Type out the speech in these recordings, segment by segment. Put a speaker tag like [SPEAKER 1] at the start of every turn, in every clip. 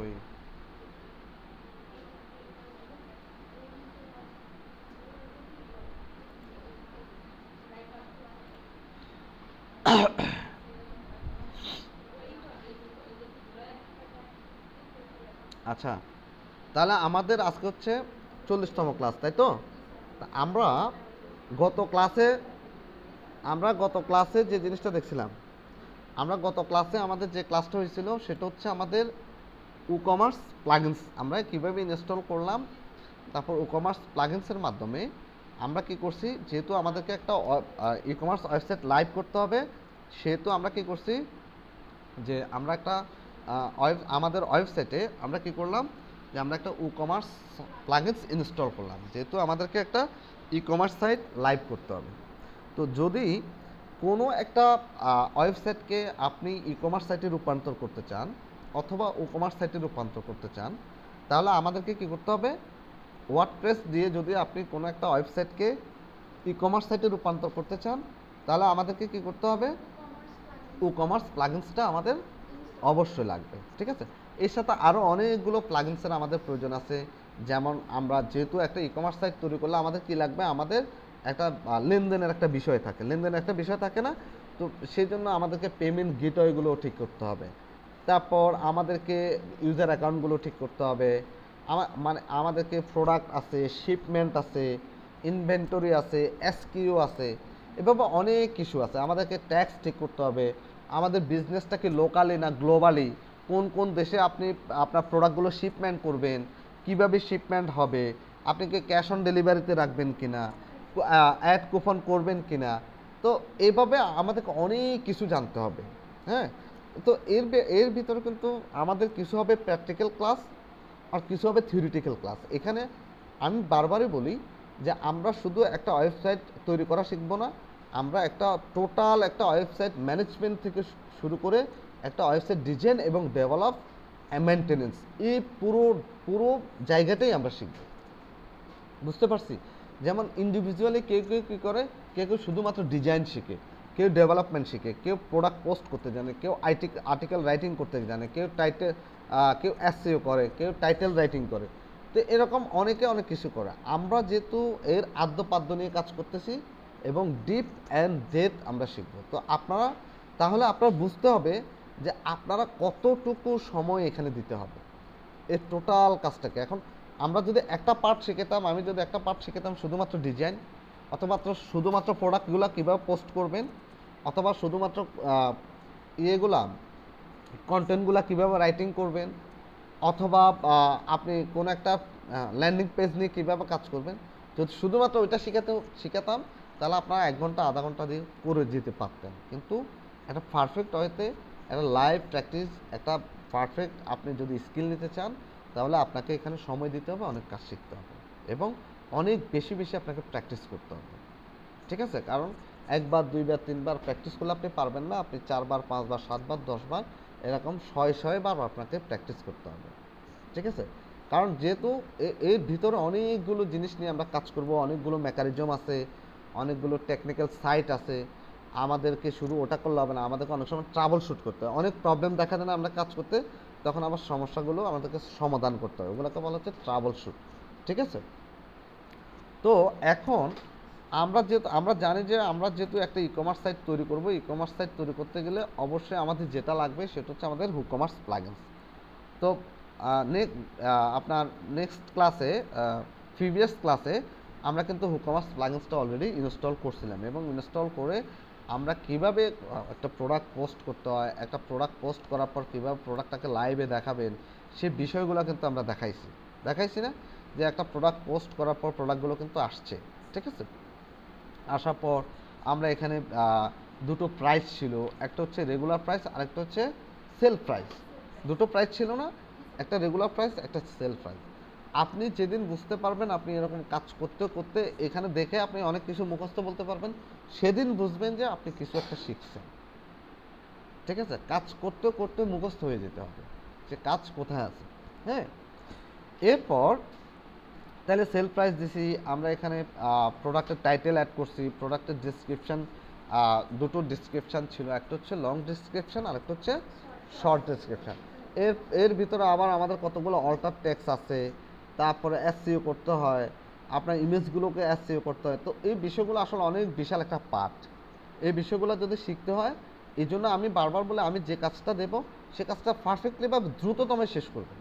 [SPEAKER 1] ওই আচ্ছা, তাহলে আমাদের আজকে হচ্ছে 40তম ক্লাস, তাই তো? তা আমরা গত ক্লাসে যে জিনিসটা দেখছিলাম, আমরা গত ক্লাসে আমাদের যে ক্লাসটা হয়েছিল সেটা হচ্ছে আমাদের কমার্স প্লাগিনস আমরা কীভাবে ইনস্টল করলাম। তারপর কমার্স প্লাগিনসের মাধ্যমে আমরা কি করছি, যেহেতু আমাদেরকে একটা কমার্স ওয়েবসাইট লাইভ করতে হবে, সেহেতু আমরা কি করছি যে আমরা একটা আমাদের ওয়েবসাইটে আমরা কি করলাম যে আমরা একটা কমার্স প্লাগিনস ইনস্টল করলাম, যেহেতু আমাদেরকে একটা কমার্স সাইট লাইভ করতে হবে। তো যদি কোনো একটা ওয়েবসাইটকে আপনি কমার্স সাইটে রূপান্তর করতে চান অথবা কমার্স সাইটে রূপান্তর করতে চান, তাহলে আমাদেরকে কি করতে হবে, ওয়ার্ডপ্রেস দিয়ে যদি আপনি কোনো একটা ওয়েবসাইটকে কমার্স সাইটে রূপান্তর করতে চান, তাহলে আমাদেরকে কি করতে হবে, কমার্স প্লাগিনসটা আমাদের অবশ্যই লাগবে। ঠিক আছে, এর সাথে আরও অনেকগুলো প্লাগিনসের আমাদের প্রয়োজন আছে। যেমন আমরা যেহেতু একটা কমার্স সাইট তৈরি করলে আমাদের কি লাগবে, আমাদের একটা লেনদেনের একটা বিষয় থাকে, লেনদেনের একটা বিষয় থাকে না? তো সেই জন্য আমাদেরকে পেমেন্ট গেটওয়েগুলো ঠিক করতে হবে। তারপর আমাদেরকে ইউজার অ্যাকাউন্টগুলো ঠিক করতে হবে। মানে আমাদেরকে প্রোডাক্ট আছে, শিপমেন্ট আছে, ইনভেন্টরি আছে, এসকিউ আছে, এভাবে অনেক কিছু আছে। আমাদেরকে ট্যাক্স ঠিক করতে হবে। আমাদের বিজনেসটা কি লোকালি না গ্লোবালি, কোন কোন দেশে আপনি আপনার প্রোডাক্টগুলো শিপমেন্ট করবেন, কিভাবে শিপমেন্ট হবে, আপনি কি ক্যাশ অন ডেলিভারিতে রাখবেন কিনা, অ্যাড কুপন করবেন কিনা। তো এইভাবে আমাদেরকে অনেক কিছু জানতে হবে। হ্যাঁ, তো এর ভিতরে কিন্তু আমাদের কিছু হবে প্র্যাকটিক্যাল ক্লাস আর কিছু হবে থিওরিটিক্যাল ক্লাস। এখানে আমি বারবারই বলি যে আমরা শুধু একটা ওয়েবসাইট তৈরি করা শিখব না, আমরা একটা টোটাল একটা ওয়েবসাইট ম্যানেজমেন্ট থেকে শুরু করে একটা ওয়েবসাইট ডিজাইন এবং ডেভেলপ মেনটেনেন্স, এই পুরো পুরো জায়গাটাই আমরা শিখব। বুঝতে পারছি? যেমন ইন্ডিভিজুয়ালি কেউ কেউ কী করে, কেউ কেউ শুধুমাত্র ডিজাইন শিখে, কেউ ডেভেলপমেন্ট শিখে, কেউ প্রোডাক্ট পোস্ট করতে জানে, কেউ আর্টিকেল রাইটিং করতে জানে, কেউ এসইও করে, কেউ টাইটেল রাইটিং করে। তো এরকম অনেকে অনেক কিছু করে। আমরা যেহেতু এর আদ্যপাদ্য নিয়ে কাজ করতেছি এবং ডিপ অ্যান্ড ডেপথ আমরা শিখব, তো আপনারা বুঝতে হবে যে আপনারা কতটুকু সময় এখানে দিতে হবে এর টোটাল কাজটাকে। এখন আমরা যদি একটা পার্ট শিখেতাম, আমি যদি একটা পার্ট শিখেতাম শুধুমাত্র ডিজাইন, অথবা শুধুমাত্র প্রোডাক্টগুলো কীভাবে পোস্ট করবেন, অথবা শুধুমাত্র ইয়েগুলা কন্টেন্টগুলো কীভাবে রাইটিং করবেন, অথবা আপনি কোনো একটা ল্যান্ডিং পেজ নিয়ে কীভাবে কাজ করবেন, যদি শুধুমাত্র ওইটা শিখাতাম, তাহলে আপনারা 1 ঘন্টা আধা ঘন্টা দিয়ে করে যেতে পারতেন। কিন্তু একটা পারফেক্ট ওয়েতে একটা লাইভ প্র্যাকটিস, একটা পারফেক্ট আপনি যদি স্কিল নিতে চান, তাহলে আপনাকে এখানে সময় দিতে হবে, অনেক কাজ শিখতে হবে এবং অনেক বেশি বেশি আপনাকে প্র্যাকটিস করতে হবে। ঠিক আছে, কারণ 1 বার 2 বার 3 বার প্র্যাকটিস করলে আপনি পারবেন না, আপনি 4 বার 5 বার 7 বার 10 বার এরকম শয়ে বার আপনাকে প্র্যাকটিস করতে হবে। ঠিক আছে, কারণ যেহেতু এর ভিতরে অনেকগুলো জিনিস নিয়ে আমরা কাজ করব, অনেকগুলো মেকানিজম আছে, অনেকগুলো টেকনিক্যাল সাইট আছে। আমাদেরকে শুধু ওটা করলে হবে না, আমাদেরকে অনেক সময় ট্রাবল শুট করতে হয়, অনেক প্রবলেম দেখা দেয় না আমরা কাজ করতে, তখন আবার সমস্যাগুলো আমাদেরকে সমাধান করতে হবে, ওগুলোকে বলা হচ্ছে ট্রাবল শুট। ঠিক আছে, তো এখন আমরা জানি যে আমরা যেহেতু একটা কমার্স সাইট তৈরি করব, কমার্স সাইট তৈরি করতে গেলে অবশ্যই আমাদের যেটা লাগবে সেটা হচ্ছে আমাদের কমার্স প্লাগইনস। তো আপনার নেক্সট ক্লাসে, প্রিভিয়াস ক্লাসে আমরা কিন্তু কমার্স প্লাগইনসটা অলরেডি ইনস্টল করছিলাম, এবং ইনস্টল করে আমরা কিভাবে একটা প্রোডাক্ট পোস্ট করতে হয়, একটা প্রোডাক্ট পোস্ট করার পর কীভাবে প্রোডাক্টটাকে লাইভে দেখাবেন, সেই বিষয়গুলো কিন্তু আমরা দেখাইছি না, যে একটা প্রোডাক্ট পোস্ট করার পর প্রোডাক্টগুলো কিন্তু আসছে। ঠিক আছে, আসার পর আমরা এখানে দুটো প্রাইস ছিল, একটা হচ্ছে রেগুলার প্রাইস আর একটা হচ্ছে সেল প্রাইস। দুটো প্রাইস ছিল না, একটা রেগুলার প্রাইস, একটা সেল প্রাইস। আপনি যেদিন বুঝতে পারবেন, আপনি এরকম কাজ করতে করতে এখানে দেখে আপনি অনেক কিছু মুখস্থ বলতে পারবেন, সেদিন বুঝবেন যে আপনি কিছু একটা শিখছেন। ঠিক আছে, কাজ করতে করতে মুখস্থ হয়ে যেতে হবে যে কাজ কোথায় আছে। হ্যাঁ, এরপর তাহলে সেল প্রাইস দিছি আমরা, এখানে প্রোডাক্টের টাইটেল অ্যাড করছি, প্রোডাক্টের ডিসক্রিপশান, দুটো ডিসক্রিপশান ছিল, একটা হচ্ছে লং ডিসক্রিপশান আর একটা হচ্ছে শর্ট ডিসক্রিপশান। এর এর ভিতরে আবার আমাদের কতগুলো অল্টার টেক্সট আছে, তারপরে এসইও করতে হয়, আপনার ইমেজগুলোকে এসইও করতে হয়। তো এই বিষয়গুলো আসলে অনেক বিশাল একটা পার্ট। এই বিষয়গুলো যদি শিখতে হয়, এই জন্য আমি বারবার বলে আমি যে কাজটা দেবো সে কাজটা পারফেক্টলি বা দ্রুততম শেষ করবেন।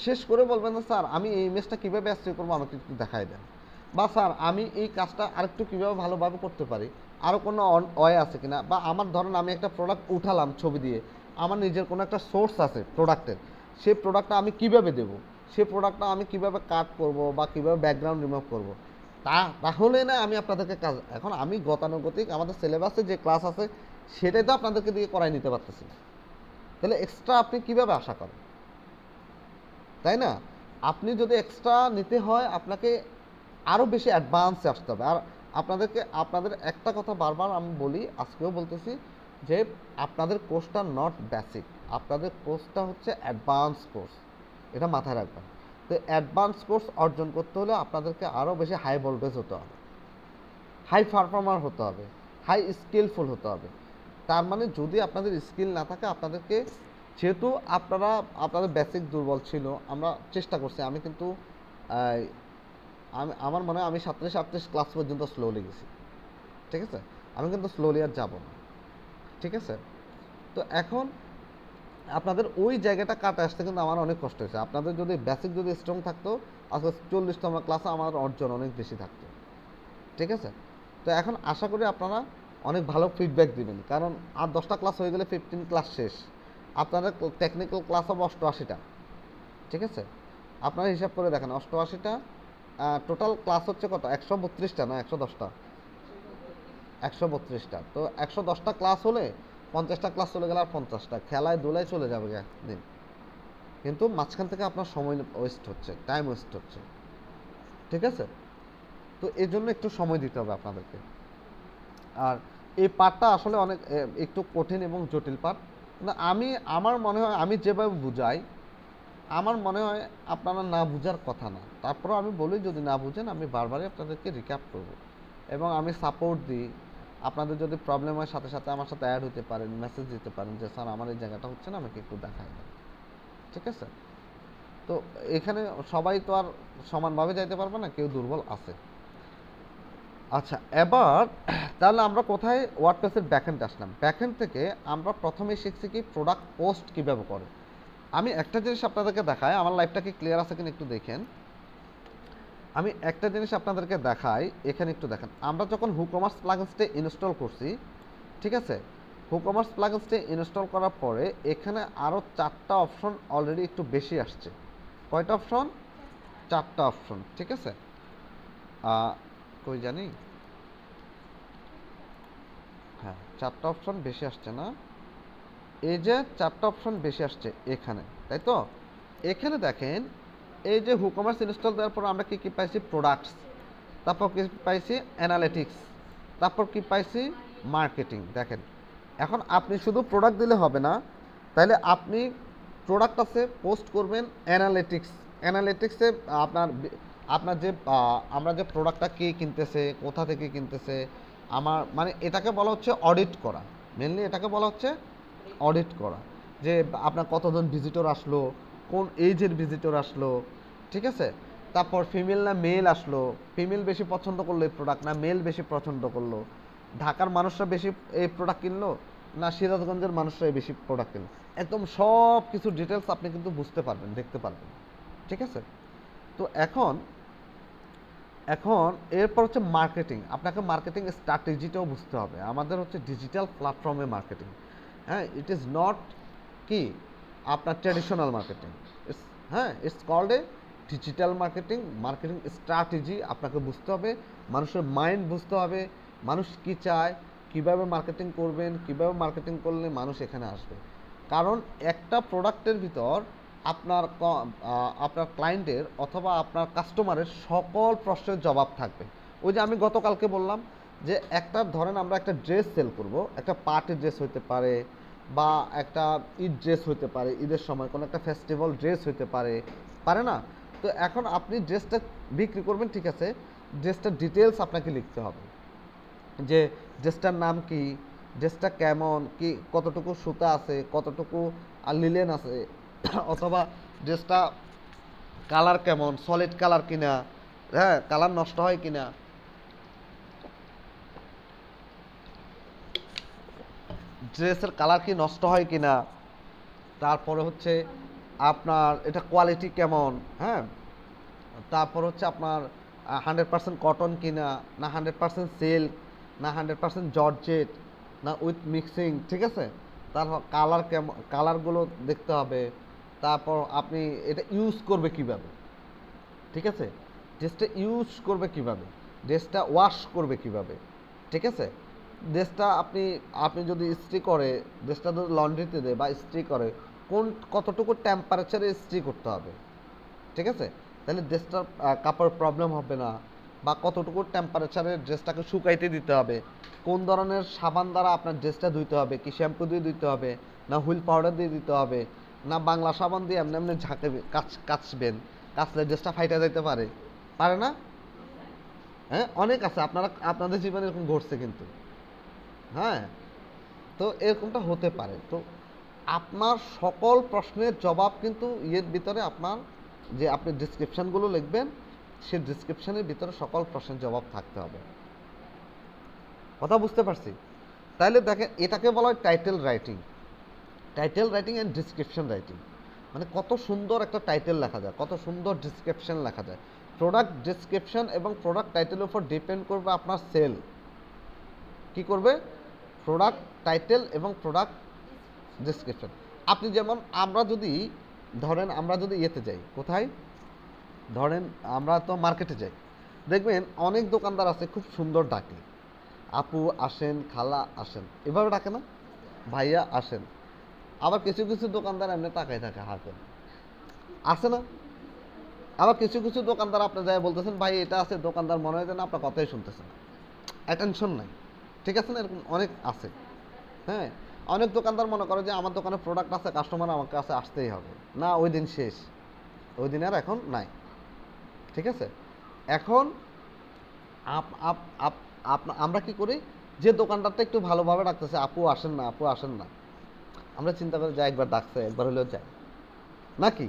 [SPEAKER 1] শেষ করে বলবেন যে স্যার আমি এই ইমেজটা কীভাবে এসইও করবো আমাকে একটু দেখাই দেন, বা স্যার আমি এই কাজটা আরেকটু কীভাবে ভালোভাবে করতে পারি, আরও কোনো ওয়ে আছে কিনা, বা আমার ধরেন আমি একটা প্রোডাক্ট উঠালাম ছবি দিয়ে, আমার নিজের কোনো একটা সোর্স আছে প্রোডাক্টের, সেই প্রোডাক্টটা আমি কীভাবে দেবো, সেই প্রোডাক্টটা আমি কীভাবে কাট করব বা কীভাবে ব্যাকগ্রাউন্ড রিমুভ করব, তাহলে না আমি আপনাদেরকে কাজ, এখন আমি গতানুগতিক আমাদের সিলেবাসে যে ক্লাস আছে সেটাই তো আপনাদেরকে দিয়ে করাই নিতে পারতেছি না, তাহলে এক্সট্রা আপনি কীভাবে আশা করেন, তাই না? আপনি যদি এক্সট্রা নিতে হয় আপনাকে আরও বেশি অ্যাডভান্সে আসতে হবে। আর আপনাদের একটা কথা বারবার আমি বলি, আজকেও বলতেছি, যে আপনাদের কোর্সটা নট বেসিক, আপনাদের কোর্সটা হচ্ছে অ্যাডভান্স কোর্স, এটা মাথায় রাখবেন। তো অ্যাডভান্স কোর্স অর্জন করতে হলে আপনাদেরকে আরও বেশি হাই ভোল্টেজ হতে হবে, হাই পারফর্মার হতে হবে, হাই স্কিলফুল হতে হবে। তার মানে যদি আপনাদের স্কিল না থাকে, আপনাদেরকে, যেহেতু আপনাদের বেসিক দুর্বল ছিল, আমরা চেষ্টা করছি, আমি কিন্তু আমার মনে হয় আমি 37-38 ক্লাস পর্যন্ত স্লোলি গেছি, ঠিক আছে, আমি কিন্তু স্লোলি আর যাব না, ঠিক আছে। তো এখন আপনাদের ওই জায়গাটা কাটে আসতে কিন্তু আমার অনেক কষ্ট হয়েছে। আপনাদের যদি বেসিক যদি স্ট্রং থাকতো, আজকে 40তম ক্লাসে আমার অর্জন অনেক বেশি থাকতো, ঠিক আছে। তো এখন আশা করি আপনারা অনেক ভালো ফিডব্যাক দিবেন, কারণ আর 10টা ক্লাস হয়ে গেলে 15 ক্লাস শেষ, আপনাদের টেকনিক্যাল ক্লাস হবে 88টা, ঠিক আছে। আপনারা হিসাব করে দেখেন 88টা, টোটাল ক্লাস হচ্ছে কত, 132টা না 110টা, 132টা। তো 110টা ক্লাস হলে 50টা ক্লাস চলে গেলে আর 50টা, খেলায় দোলায় চলে যাবে একদিন, কিন্তু মাঝখান থেকে আপনার সময় ওয়েস্ট হচ্ছে, টাইম ওয়েস্ট হচ্ছে, ঠিক আছে। তো এই জন্য একটু সময় দিতে হবে আপনাদেরকে। আর এই পার্টটা আসলে অনেক একটু কঠিন এবং জটিল পার্ট, না আমার মনে হয় আমি যেভাবে বুঝাই, আমার মনে হয় আপনারা না বুঝার কথা না, তারপরেও আমি বলি যদি না বুঝেন আমি বারবারই আপনাদেরকে রিক্যাপ করব এবং আমি সাপোর্ট দিই। আপনাদের যদি প্রবলেম হয় সাথে সাথে আমার সাথে অ্যাড হতে পারেন, মেসেজ দিতে পারেন যে স্যার আমার এই জায়গাটা হচ্ছে না, আমাকে একটু দেখায় দেন, ঠিক আছে। তো এখানে সবাই তো আর সমানভাবে যাইতে পারবে না, কেউ দুর্বল আছে। আচ্ছা, এবার তাহলে আমরা কোথায় ওয়ার্ডপ্রেসের ব্যাকএন্ডে আসলাম। ব্যাকএন্ড থেকে আমরা প্রথমে শিখছি কি প্রোডাক্ট পোস্ট কীভাবে করে। আমি একটা জিনিস আপনাদেরকে দেখাই, আমার লাইফটা কি ক্লিয়ার আছে কিনা একটু দেখেন। আমি একটা জিনিস আপনাদেরকে দেখাই, এখানে একটু দেখেন। আমরা যখন হুকমার্স প্লাগইনসটা ইনস্টল করছি, ঠিক আছে, হুকমার্স প্লাগইনসটা ইনস্টল করার পরে এখানে আরও 4টা অপশন অলরেডি একটু বেশি আসছে। কয়টা অপশন? 4টা অপশন, ঠিক আছে। কই জানি, হ্যাঁ 4টা অপশন বেশি আসছে না, এই যে 4টা অপশন বেশি আসছে এখানে, তাই তো। এখানে দেখেন, এই যে হুকমার্স ইনস্টল দেওয়ার পর আমরা কি কি পাইছি, প্রোডাক্টস, তারপর কি পাইছি, অ্যানালিটিক্স, তারপর কি পাইছি, মার্কেটিং। দেখেন, এখন আপনি শুধু প্রোডাক্ট দিলে হবে না, তাহলে আপনি প্রোডাক্ট আছে পোস্ট করবেন অ্যানালিটিক্সে আপনার যে আমরা যে প্রোডাক্টটা কে কিনতেছে, কোথা থেকে কিনতেছে, আমার মানে এটাকে বলা হচ্ছে অডিট করা, মেনলি এটাকে বলা হচ্ছে অডিট করা, যে আপনার কতজন ভিজিটর আসলো, কোন এজের ভিজিটর আসলো, ঠিক আছে। তারপর ফিমেল না মেল আসলো, ফিমেল বেশি পছন্দ করলো এই প্রোডাক্ট না মেল বেশি পছন্দ করলো, ঢাকার মানুষরা বেশি এই প্রোডাক্ট কিনলো না সিরাজগঞ্জের মানুষরাই বেশি প্রোডাক্ট কিনলো, একদম সব কিছু ডিটেলস আপনি কিন্তু বুঝতে পারবেন, দেখতে পারবেন, ঠিক আছে। তো এখন এরপর হচ্ছে মার্কেটিং। আপনাকে মার্কেটিং স্ট্র্যাটেজিটাও বুঝতে হবে। আমাদের হচ্ছে ডিজিটাল প্ল্যাটফর্মে মার্কেটিং, হ্যাঁ, ইট ইজ নট কি আপনার ট্র্যাডিশনাল মার্কেটিং, হ্যাঁ, it's called a digital marketing strategy আপনাকে বুঝতে হবে, মানুষের মাইন্ড বুঝতে হবে, মানুষ কি চায়, কিভাবে মার্কেটিং করবেন, কিভাবে মার্কেটিং করলে মানুষ এখানে আসবে। কারণ একটা প্রোডাক্টের ভিতর আপনার ক্লায়েন্টের অথবা আপনার কাস্টমারের সকল প্রশ্নের জবাব থাকবে। ওই যে আমি গতকালকে বললাম যে একটা ধরেন আমরা একটা ড্রেস সেল করব, একটা পার্টি ড্রেস হতে পারে বা একটা ঈদ ড্রেস হতে পারে, ঈদের সময় কোনো একটা ফেস্টিভ্যাল ড্রেস হতে পারে না। তো এখন আপনি ড্রেসটা বিক্রি করবেন, ঠিক আছে, ড্রেসটার ডিটেলস আপনাকে লিখতে হবে, যে ড্রেসটার নাম কি, ড্রেসটা কেমন, কি কতটুকু সুতা আছে, কতটুকু লিলেন আছে, অথবা ড্রেসটা কালার কেমন, সলিড কালার কিনা, হ্যাঁ কালার নষ্ট হয় কিনা, ড্রেসের কালার কি নষ্ট হয় কিনা, তারপরে হচ্ছে আপনার এটা কোয়ালিটি কেমন, হ্যাঁ তারপর হচ্ছে আপনার 100% কটন কিনা, না 100% সিল্ক, না 100% জর্জেট, না উইথ মিক্সিং, ঠিক আছে। তারপর কালার কেমন, কালারগুলো দেখতে হবে। তারপর আপনি এটা ইউজ করবে কিভাবে, ঠিক আছে, ড্রেসটা ইউজ করবে কিভাবে, ড্রেসটা ওয়াশ করবে কিভাবে, ঠিক আছে। ড্রেসটা আপনি আপনি যদি ইস্ত্রি করে, ড্রেসটা যদি লন্ড্রিতে দেয় বা ইস্ত্রি করে, কতটুকু টেম্পারেচারে ইস্ত্রি করতে হবে, ঠিক আছে, তাহলে ড্রেসটার কাপড় প্রবলেম হবে না। বা কতটুকু টেম্পারেচারে ড্রেসটাকে শুকাইতে দিতে হবে, কোন ধরনের সাবান দ্বারা আপনার ড্রেসটা ধুইতে হবে, কি শ্যাম্পু দিয়ে ধুইতে হবে, না হুইল পাউডার দিয়ে দিতে হবে, না বাংলা সাবান দিয়ে এমনি এমনি ঝাঁকে কাচবেন, কাচলে ড্রেসটা ফাইটা যাইতে পারে, পারে না? হ্যাঁ অনেক আছে, আপনাদের জীবনে এরকম ঘটছে কিন্তু, হ্যাঁ। তো এরকমটা হতে পারে। তো আপনার সকল প্রশ্নের জবাব কিন্তু ইয়ের ভিতরে আপনার যে আপনি ডিসক্রিপশানগুলো লিখবেন, সে ডিসক্রিপশানের ভিতরে সকল প্রশ্নের জবাব থাকতে হবে। কথা বুঝতে পারছি? তাইলে দেখেন এটাকে বলা হয় title writing. Title writing and description writing, মানে কত সুন্দর একটা টাইটেল লেখা যায়, কত সুন্দর ডিসক্রিপশন লেখা যায়। প্রোডাক্ট ডিসক্রিপশন এবং প্রোডাক্ট টাইটেলের উপর ডিপেন্ড করবে আপনার সেল। কি করবে? প্রোডাক্ট টাইটেল এবং প্রোডাক্ট ডিসক্রিপশন। আপনি যেমন আমরা যদি ধরেন আমরা যদি ইয়েতে যাই, কোথায় ধরেন আমরা তো মার্কেটে যাই, দেখবেন অনেক দোকানদার আছে খুব সুন্দর ডাকে, আপু আসেন, খালা আসেন, এভাবে ডাকে না, ভাইয়া আসেন। আবার কিছু কিছু দোকানদার এমনি তাকাই থাকে হাতে, আসে না? আবার কিছু কিছু দোকানদার আপনি যাই বলতেছেন ভাই এটা আছে, দোকানদার মনে হয় যেন আপনার কথাই শুনতেছেন, অ্যাটেনশন নাই, ঠিক আছে না? এরকম অনেক আছে, হ্যাঁ। অনেক দোকানদার মনে করে যে আমার দোকানে প্রোডাক্ট আছে, কাস্টমার আমার কাছে আসতেই হবে, না ওই দিন শেষ, ওই দিন আর এখন নাই, ঠিক আছে। এখন আমরা কি করি, যে দোকানদারটা একটু ভালোভাবে ডাকতেছে, আপু আসেন না, আপু আসেন না, আমরা চিন্তা করি যাই একবার ডাকছে, একবার হলেও যাই নাকি,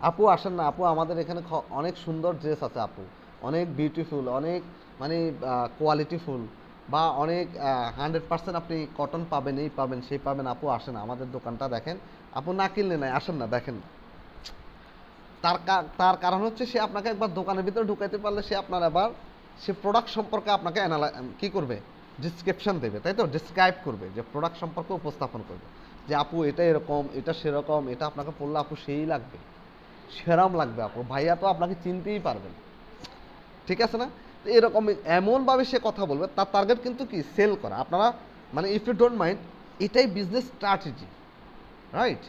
[SPEAKER 1] আপু আসেন না, আপু আমাদের এখানে অনেক সুন্দর ড্রেস আছে, আপু অনেক বিউটিফুল, অনেক মানে কোয়ালিটিফুল, বা অনেক 100% আপনি কটন পাবেন, এই পাবেন সেই পাবেন, আপু আসেন আমাদের দোকানটা দেখেন, আপু না কিনলে নাই, আসেন না দেখেন। তার কারণ হচ্ছে সে আপনাকে একবার দোকানের ভিতরে ঢুকাইতে পারলে সে আপনার আবার সে প্রোডাক্ট সম্পর্কে আপনাকে কি করবে, ডিসক্রিপশন দেবে, তাই তো, ডিসক্রাইব করবে, যে প্রোডাক্ট সম্পর্কে উপস্থাপন করবে, যে আপু এটা এরকম, এটা সেরকম, এটা আপনাকে পড়লে আপু সেই লাগবে, সেরাম লাগবে, আপু ভাইয়া তো আপনাকে চিনতেই পারবে না, ঠিক আছে না? তো এরকম এমনভাবে সে কথা বলবে, তার টার্গেট কিন্তু কি, সেল করা। আপনারা মানে ইফ ইউ ডোন্ট মাইন্ড, এটাই বিজনেস স্ট্র্যাটেজি, রাইট।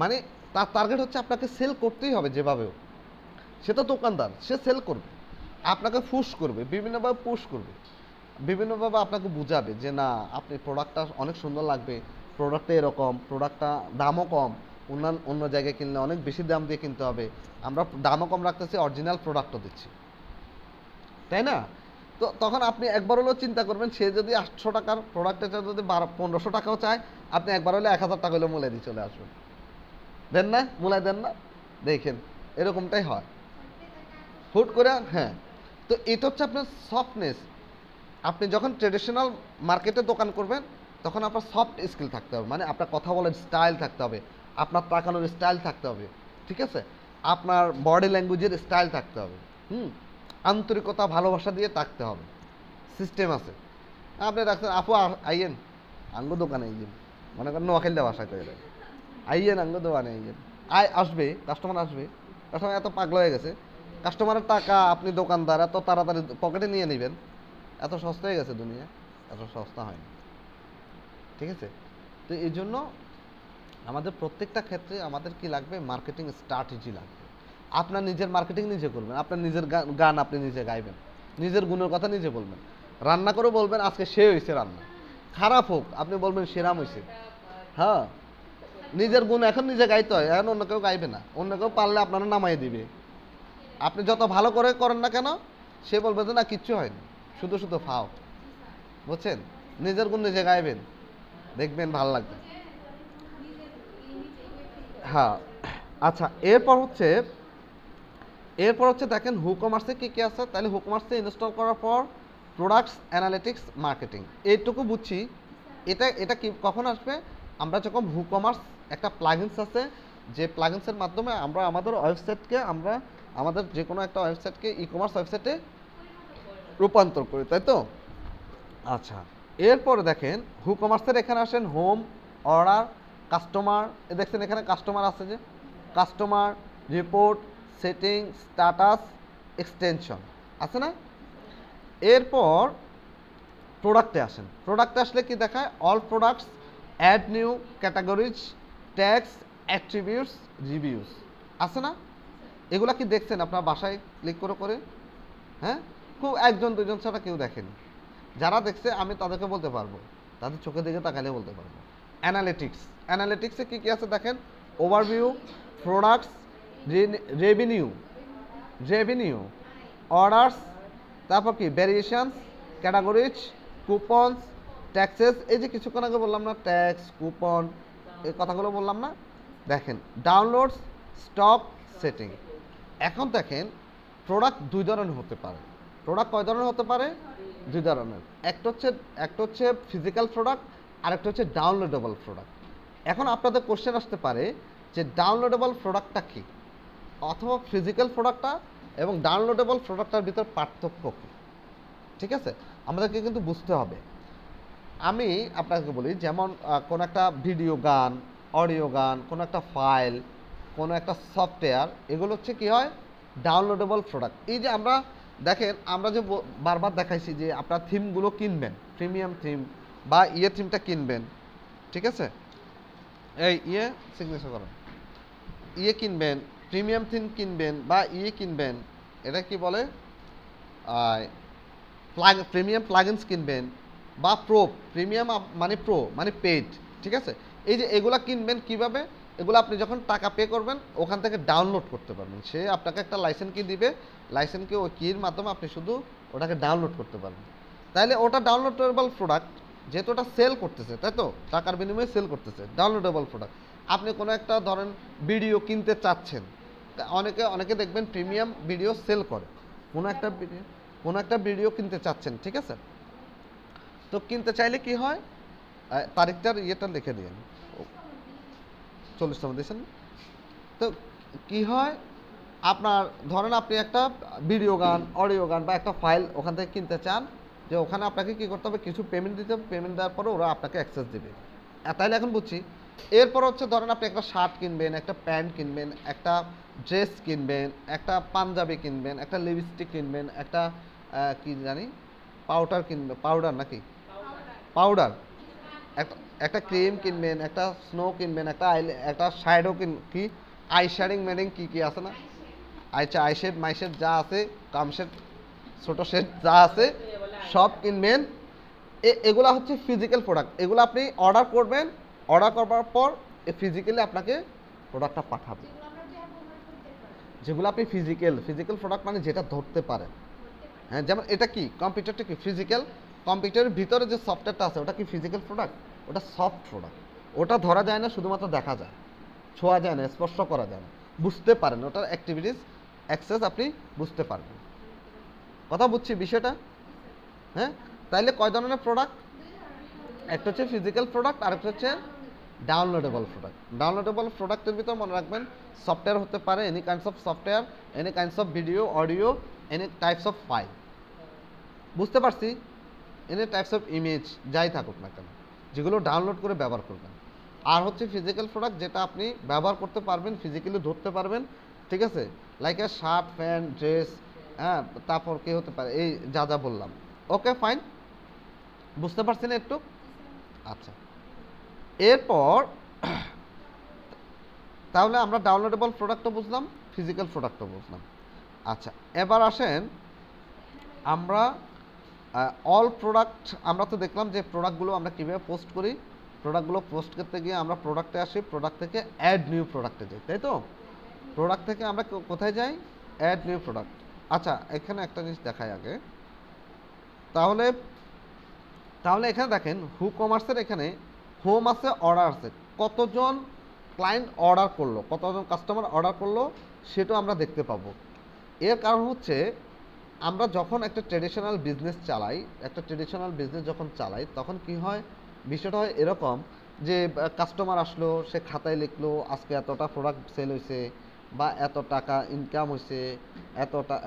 [SPEAKER 1] মানে তার টার্গেট হচ্ছে আপনাকে সেল করতেই হবে যেভাবেও, সে তো দোকানদার, সে সেল করবে, আপনাকে পুশ করবে, বিভিন্নভাবে পুশ করবে, বিভিন্নভাবে আপনাকে বুঝাবে যে না আপনি প্রোডাক্টটা অনেক সুন্দর লাগবে, প্রোডাক্টটা এরকম, প্রোডাক্টটা দামও কম, অন্য জায়গায় কিনলে অনেক বেশি দাম দিয়ে কিনতে হবে, আমরা দামও কম রাখতেছি, অরিজিনাল প্রোডাক্টও দিচ্ছি, তাই না? তো তখন আপনি একবার হলেও চিন্তা করবেন, সে যদি 800 টাকার প্রোডাক্টটা যদি 1500 টাকাও চায়, আপনি একবার হলে 1000 টাকা হলেও মূল্য দিয়ে চলে আসবেন, দেন না, মূলায় দেন না, দেখেন এরকমটাই হয় হুট করে, হ্যাঁ। তো এটা হচ্ছে আপনার সফটনেস। আপনি যখন ট্রেডিশনাল মার্কেটে দোকান করবেন, তখন আপনার সফট স্কিল থাকতে হবে, মানে আপনার কথা বলার স্টাইল থাকতে হবে, আপনার তাকানোর স্টাইল থাকতে হবে, ঠিক আছে, আপনার বডি ল্যাঙ্গুয়েজের স্টাইল থাকতে হবে, আন্তরিকতা ভালোবাসা দিয়ে থাকতে হবে, সিস্টেম আছে। আপনি রাখছেন আপু আইয়েন আঙ্গো দোকানে, আইয়েন মনে করেন নোয়াখালীতে বাসায় তো এরা, আইয়েন আঙ্গো দোকানে আইয়েন, আসবে কাস্টমার, আসবে কাস্টমার, এত পাগল হয়ে গেছে, কাস্টমারের টাকা আপনি দোকানদার এত তাড়াতাড়ি পকেটে নিয়ে নেবেন, এত সস্তা হয়ে গেছে দুনিয়া, এত সস্তা হয় না, ঠিক আছে। তো এই জন্য আমাদের প্রত্যেকটা ক্ষেত্রে আমাদের কি লাগবে, মার্কেটিং স্ট্র্যাটেজি লাগবে। আপনার নিজের মার্কেটিং নিজে করবেন, আপনার নিজের গান আপনি নিজে গাইবেন, নিজের গুণের কথা নিজে বলবেন, রান্না করে বলবেন আজকে সে হয়েছে রান্না, খারাপ হোক আপনি বলবেন সেরাম হয়েছে, হ্যাঁ। নিজের গুণ এখন নিজে গাইতে হয়, এখন অন্য কেউ গাইবে না, অন্য কেউ পারলে আপনারা নামাই দিবে, আপনি যত ভালো করে করেন না কেন সে বলবে যে না কিচ্ছু হয়নি, শুধু শুধু ফাও, বুঝছেন? নিজের গুণ নিজে গাইবেন, দেখবেন ভালো লাগবে। হ্যাঁ আচ্ছা, এরপর হচ্ছে দেখেন হুকমার্সে কি কি আছে। তাহলে হুকমার্সে ইনস্টল করার পর প্রোডাক্টস অ্যানালিটিক্স মার্কেটিং এইটুকু বুঝছি। এটা কি কখন আসবে? আমরা যখন হুকমার্স একটা প্লাগইনস আছে, যে প্লাগইনসের মাধ্যমে আমরা আমাদের ওয়েবসাইটকে আমাদের যে কোনো একটা ওয়েবসাইটকে ই কমার্স ওয়েবসাইটে রূপান্তর করি, তাই তো? আচ্ছা, এরপরে দেখেন হুকমার্সের এখানে আসেন হোম, অর্ডার, কাস্টমার। দেখছেন এখানে কাস্টমার আছে, যে customer, report, setting, status, extension আছে না? এরপর প্রোডাক্টে আসেন। প্রোডাক্টে আসলে কি দেখায়? All products, add new categories, tags, attributes, reviews আছে না? এগুলা কি দেখছেন আপনার বাসায় ক্লিক করে? হ্যাঁ, খুব একজন দুজন ছাড়া কেউ দেখেনি। যারা দেখছে আমি তাদেরকে বলতে পারবো, তাদের চোখের দিকে তাকালে বলতে পারবো। অ্যানালিটিক্সে কি কি আছে দেখেন? ওভারভিউ, প্রোডাক্টস, রেভিনিউ, অর্ডার্স, তারপর কি ভ্যারিয়েশনস, ক্যাটাগরিজ, কুপনস, ট্যাক্সেস। এই যে কিছুক্ষণ আগে বললাম না, ট্যাক্স, কুপন, এই কথাগুলো বললাম না? দেখেন ডাউনলোডস, স্টক, সেটিং। এখন দেখেন প্রোডাক্ট দুই ধরনের হতে পারে। প্রোডাক্ট কয় ধরনের হতে পারে? দুই ধরনের। একটা হচ্ছে ফিজিক্যাল প্রোডাক্ট, আর একটা হচ্ছে ডাউনলোডেবল প্রোডাক্ট। এখন আপনাদের কোশ্চেন আসতে পারে যে ডাউনলোডেবল প্রোডাক্টটা কি, অথবা ফিজিক্যাল প্রোডাক্টটা এবং ডাউনলোডেবল প্রোডাক্টটার ভিতর পার্থক্য কী? ঠিক আছে, আমাদেরকে কিন্তু বুঝতে হবে। আমি আপনাকে বলি, যেমন কোনো একটা ভিডিও গান, অডিও গান, কোনো একটা ফাইল, কোনো একটা সফটওয়্যার, এগুলো হচ্ছে কি হয়? Downloadable product. এই যে আমরা দেখেন, আমরা যে বারবার দেখাইছি যে আপনার থিমগুলো কিনবেন, প্রিমিয়াম থিম বা থিমটা কিনবেন, ঠিক আছে? এই সিগনেচার করেন, কিনবেন, প্রিমিয়াম থিম কিনবেন বা কিনবেন, এটা কি বলে? প্রিমিয়াম প্লাগইনস কিনবেন বা প্রিমিয়াম মানে মানে পেইড, ঠিক আছে? এই যে এগুলা কিনবেন কিভাবে? এগুলো আপনি যখন টাকা পে করবেন ওখান থেকে ডাউনলোড করতে পারবেন। সে আপনাকে একটা লাইসেন্স কি দিবে, লাইসেন্স কি, ওই কির মাধ্যমে আপনি শুধু ওটাকে ডাউনলোড করতে পারবেন। তাইলে ওটা ডাউনলোডেবল প্রোডাক্ট, যেহেতু ওটা সেল করতেছে, তাই তো? টাকার বিনিময়ে সেল করতেছে, ডাউনলোডেবল প্রোডাক্ট। আপনি কোনো একটা ধরেন ভিডিও কিনতে চাচ্ছেন, অনেকে দেখবেন প্রিমিয়াম ভিডিও সেল করে। কোনো একটা ভিডিও কিনতে চাচ্ছেন, ঠিক আছে? তো কিনতে চাইলে কি হয়? তারিখটার লিখে দিন, 40তম দিয়েছেন। তো কি হয়, আপনার ধরেন আপনি একটা ভিডিও গান, অডিও গান বা একটা ফাইল ওখান থেকে কিনতে চান, যে ওখানে আপনাকে কি করতে হবে? কিছু পেমেন্ট দিতে হবে। পেমেন্ট দেওয়ার পরে ওরা আপনাকে অ্যাক্সেস দেবে। তাইলে এখন বুঝছি। এরপর হচ্ছে ধরেন আপনি একটা শার্ট কিনবেন, একটা প্যান্ট কিনবেন, একটা ড্রেস কিনবেন, একটা পাঞ্জাবি কিনবেন, একটা লিপস্টিক কিনবেন, একটা কি জানি পাউডার কিনবেন, পাউডার নাকি পাউডার, একটা ক্রিম কিনবেন, একটা স্নো কিনবেন, একটা শ্যাডো কি আই শেডিং মেডিং কি আছে না, আইশেড মাইশেড যা আছে, কামশেড, ছোট শেড যা আছে সব কিনবেন। এগুলা হচ্ছে ফিজিক্যাল প্রোডাক্ট। এগুলো আপনি অর্ডার করবেন, অর্ডার করবার পর ফিজিক্যালি আপনাকে প্রোডাক্টটা পাঠাবে। যেগুলো আপনি ফিজিক্যাল প্রোডাক্ট মানে যেটা ধরতে পারেন। হ্যাঁ, যেমন এটা কি, কম্পিউটারটা কি ফিজিক্যাল? কম্পিউটারের ভিতরে যে সফটওয়্যারটা আছে ওটা কি ফিজিক্যাল প্রোডাক্ট? ওটা সফট প্রোডাক্ট। ওটা ধরা যায় না, শুধুমাত্র দেখা যায়, ছোঁয়া যায় না, স্পর্শ করা যায় না, বুঝতে পারেন ওটার অ্যাক্টিভিটিস, অ্যাক্সেস আপনি বুঝতে পারবেন। কথা বুঝছি বিষয়টা? হ্যাঁ, তাইলে কয় ধরনের প্রোডাক্ট? একটা হচ্ছে ফিজিক্যাল প্রোডাক্ট, আর একটা হচ্ছে ডাউনলোডেবল প্রোডাক্ট। ডাউনলোডেবল প্রোডাক্টের ভিতর মনে রাখবেন সফটওয়্যার হতে পারে, any kinds of software, any kinds of video, audio, any types of file. বুঝতে পারছি? এনি টাইপস অফ ইমেজ, যাই থাকুক না কেন, যেগুলো ডাউনলোড করে ব্যবহার করবেন। আর হচ্ছে ফিজিক্যাল প্রোডাক্ট, যেটা আপনি ব্যবহার করতে পারবেন, ফিজিক্যালি ধরতে পারবেন, ঠিক আছে? Like a shirt, pant, dress, হ্যাঁ, তারপর কি হতে পারে, এই যা যা বললাম। ওকে, ফাইন, বুঝতে পারছেন একটু? আচ্ছা, এরপর তাহলে আমরা ডাউনলোডেবল প্রোডাক্টও বুঝলাম, ফিজিক্যাল প্রোডাক্টও বুঝলাম। আচ্ছা, এবার আসেন আমরা অল প্রোডাক্ট। আমরা তো দেখলাম যে প্রোডাক্টগুলো আমরা কীভাবে পোস্ট করি। প্রোডাক্টগুলো পোস্ট করতে গিয়ে আমরা প্রোডাক্টে আসি, প্রোডাক্ট থেকে অ্যাড নিউ প্রোডাক্টে যাই, তাই তো? প্রোডাক্ট থেকে আমরা কোথায় যাই? Add new product. আচ্ছা, এখানে একটা জিনিস দেখাই আগে। তাহলে এখানে দেখেন হুকমার্সের এখানে হোম আছে, অর্ডার আছে। কতজন ক্লায়েন্ট অর্ডার করলো, কতজন কাস্টমার অর্ডার করলো সেটাও আমরা দেখতে পাবো। এর কারণ হচ্ছে আমরা যখন একটা ট্রেডিশনাল বিজনেস চালাই, যখন চালাই তখন কি হয়, বিষয়টা হয় এরকম যে কাস্টমার আসলো, সে খাতায় লিখলো আজকে এতটা প্রোডাক্ট সেল হয়েছে, বা এত টাকা ইনকাম হয়েছে,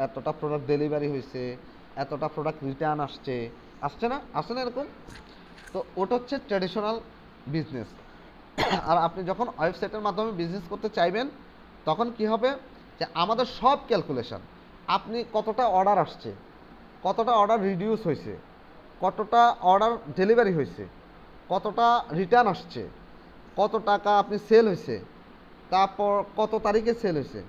[SPEAKER 1] এতটা প্রোডাক্ট ডেলিভারি হয়েছে, এতটা প্রোডাক্ট রিটার্ন আসছে না এরকম। তো ওটা হচ্ছে ট্র্যাডিশনাল বিজনেস। আর আপনি যখন ওয়েবসাইটের মাধ্যমে বিজনেস করতে চাইবেন তখন কি হবে, যে আমাদের সব ক্যালকুলেশন, আপনি কতটা অর্ডার আসছে, কতটা অর্ডার রিডিউস হয়েছে, কতটা অর্ডার ডেলিভারি হয়েছে, কতটা রিটার্ন আসছে, কত টাকা আপনি সেল হয়েছে, তারপর কত তারিখে সেল হয়েছে,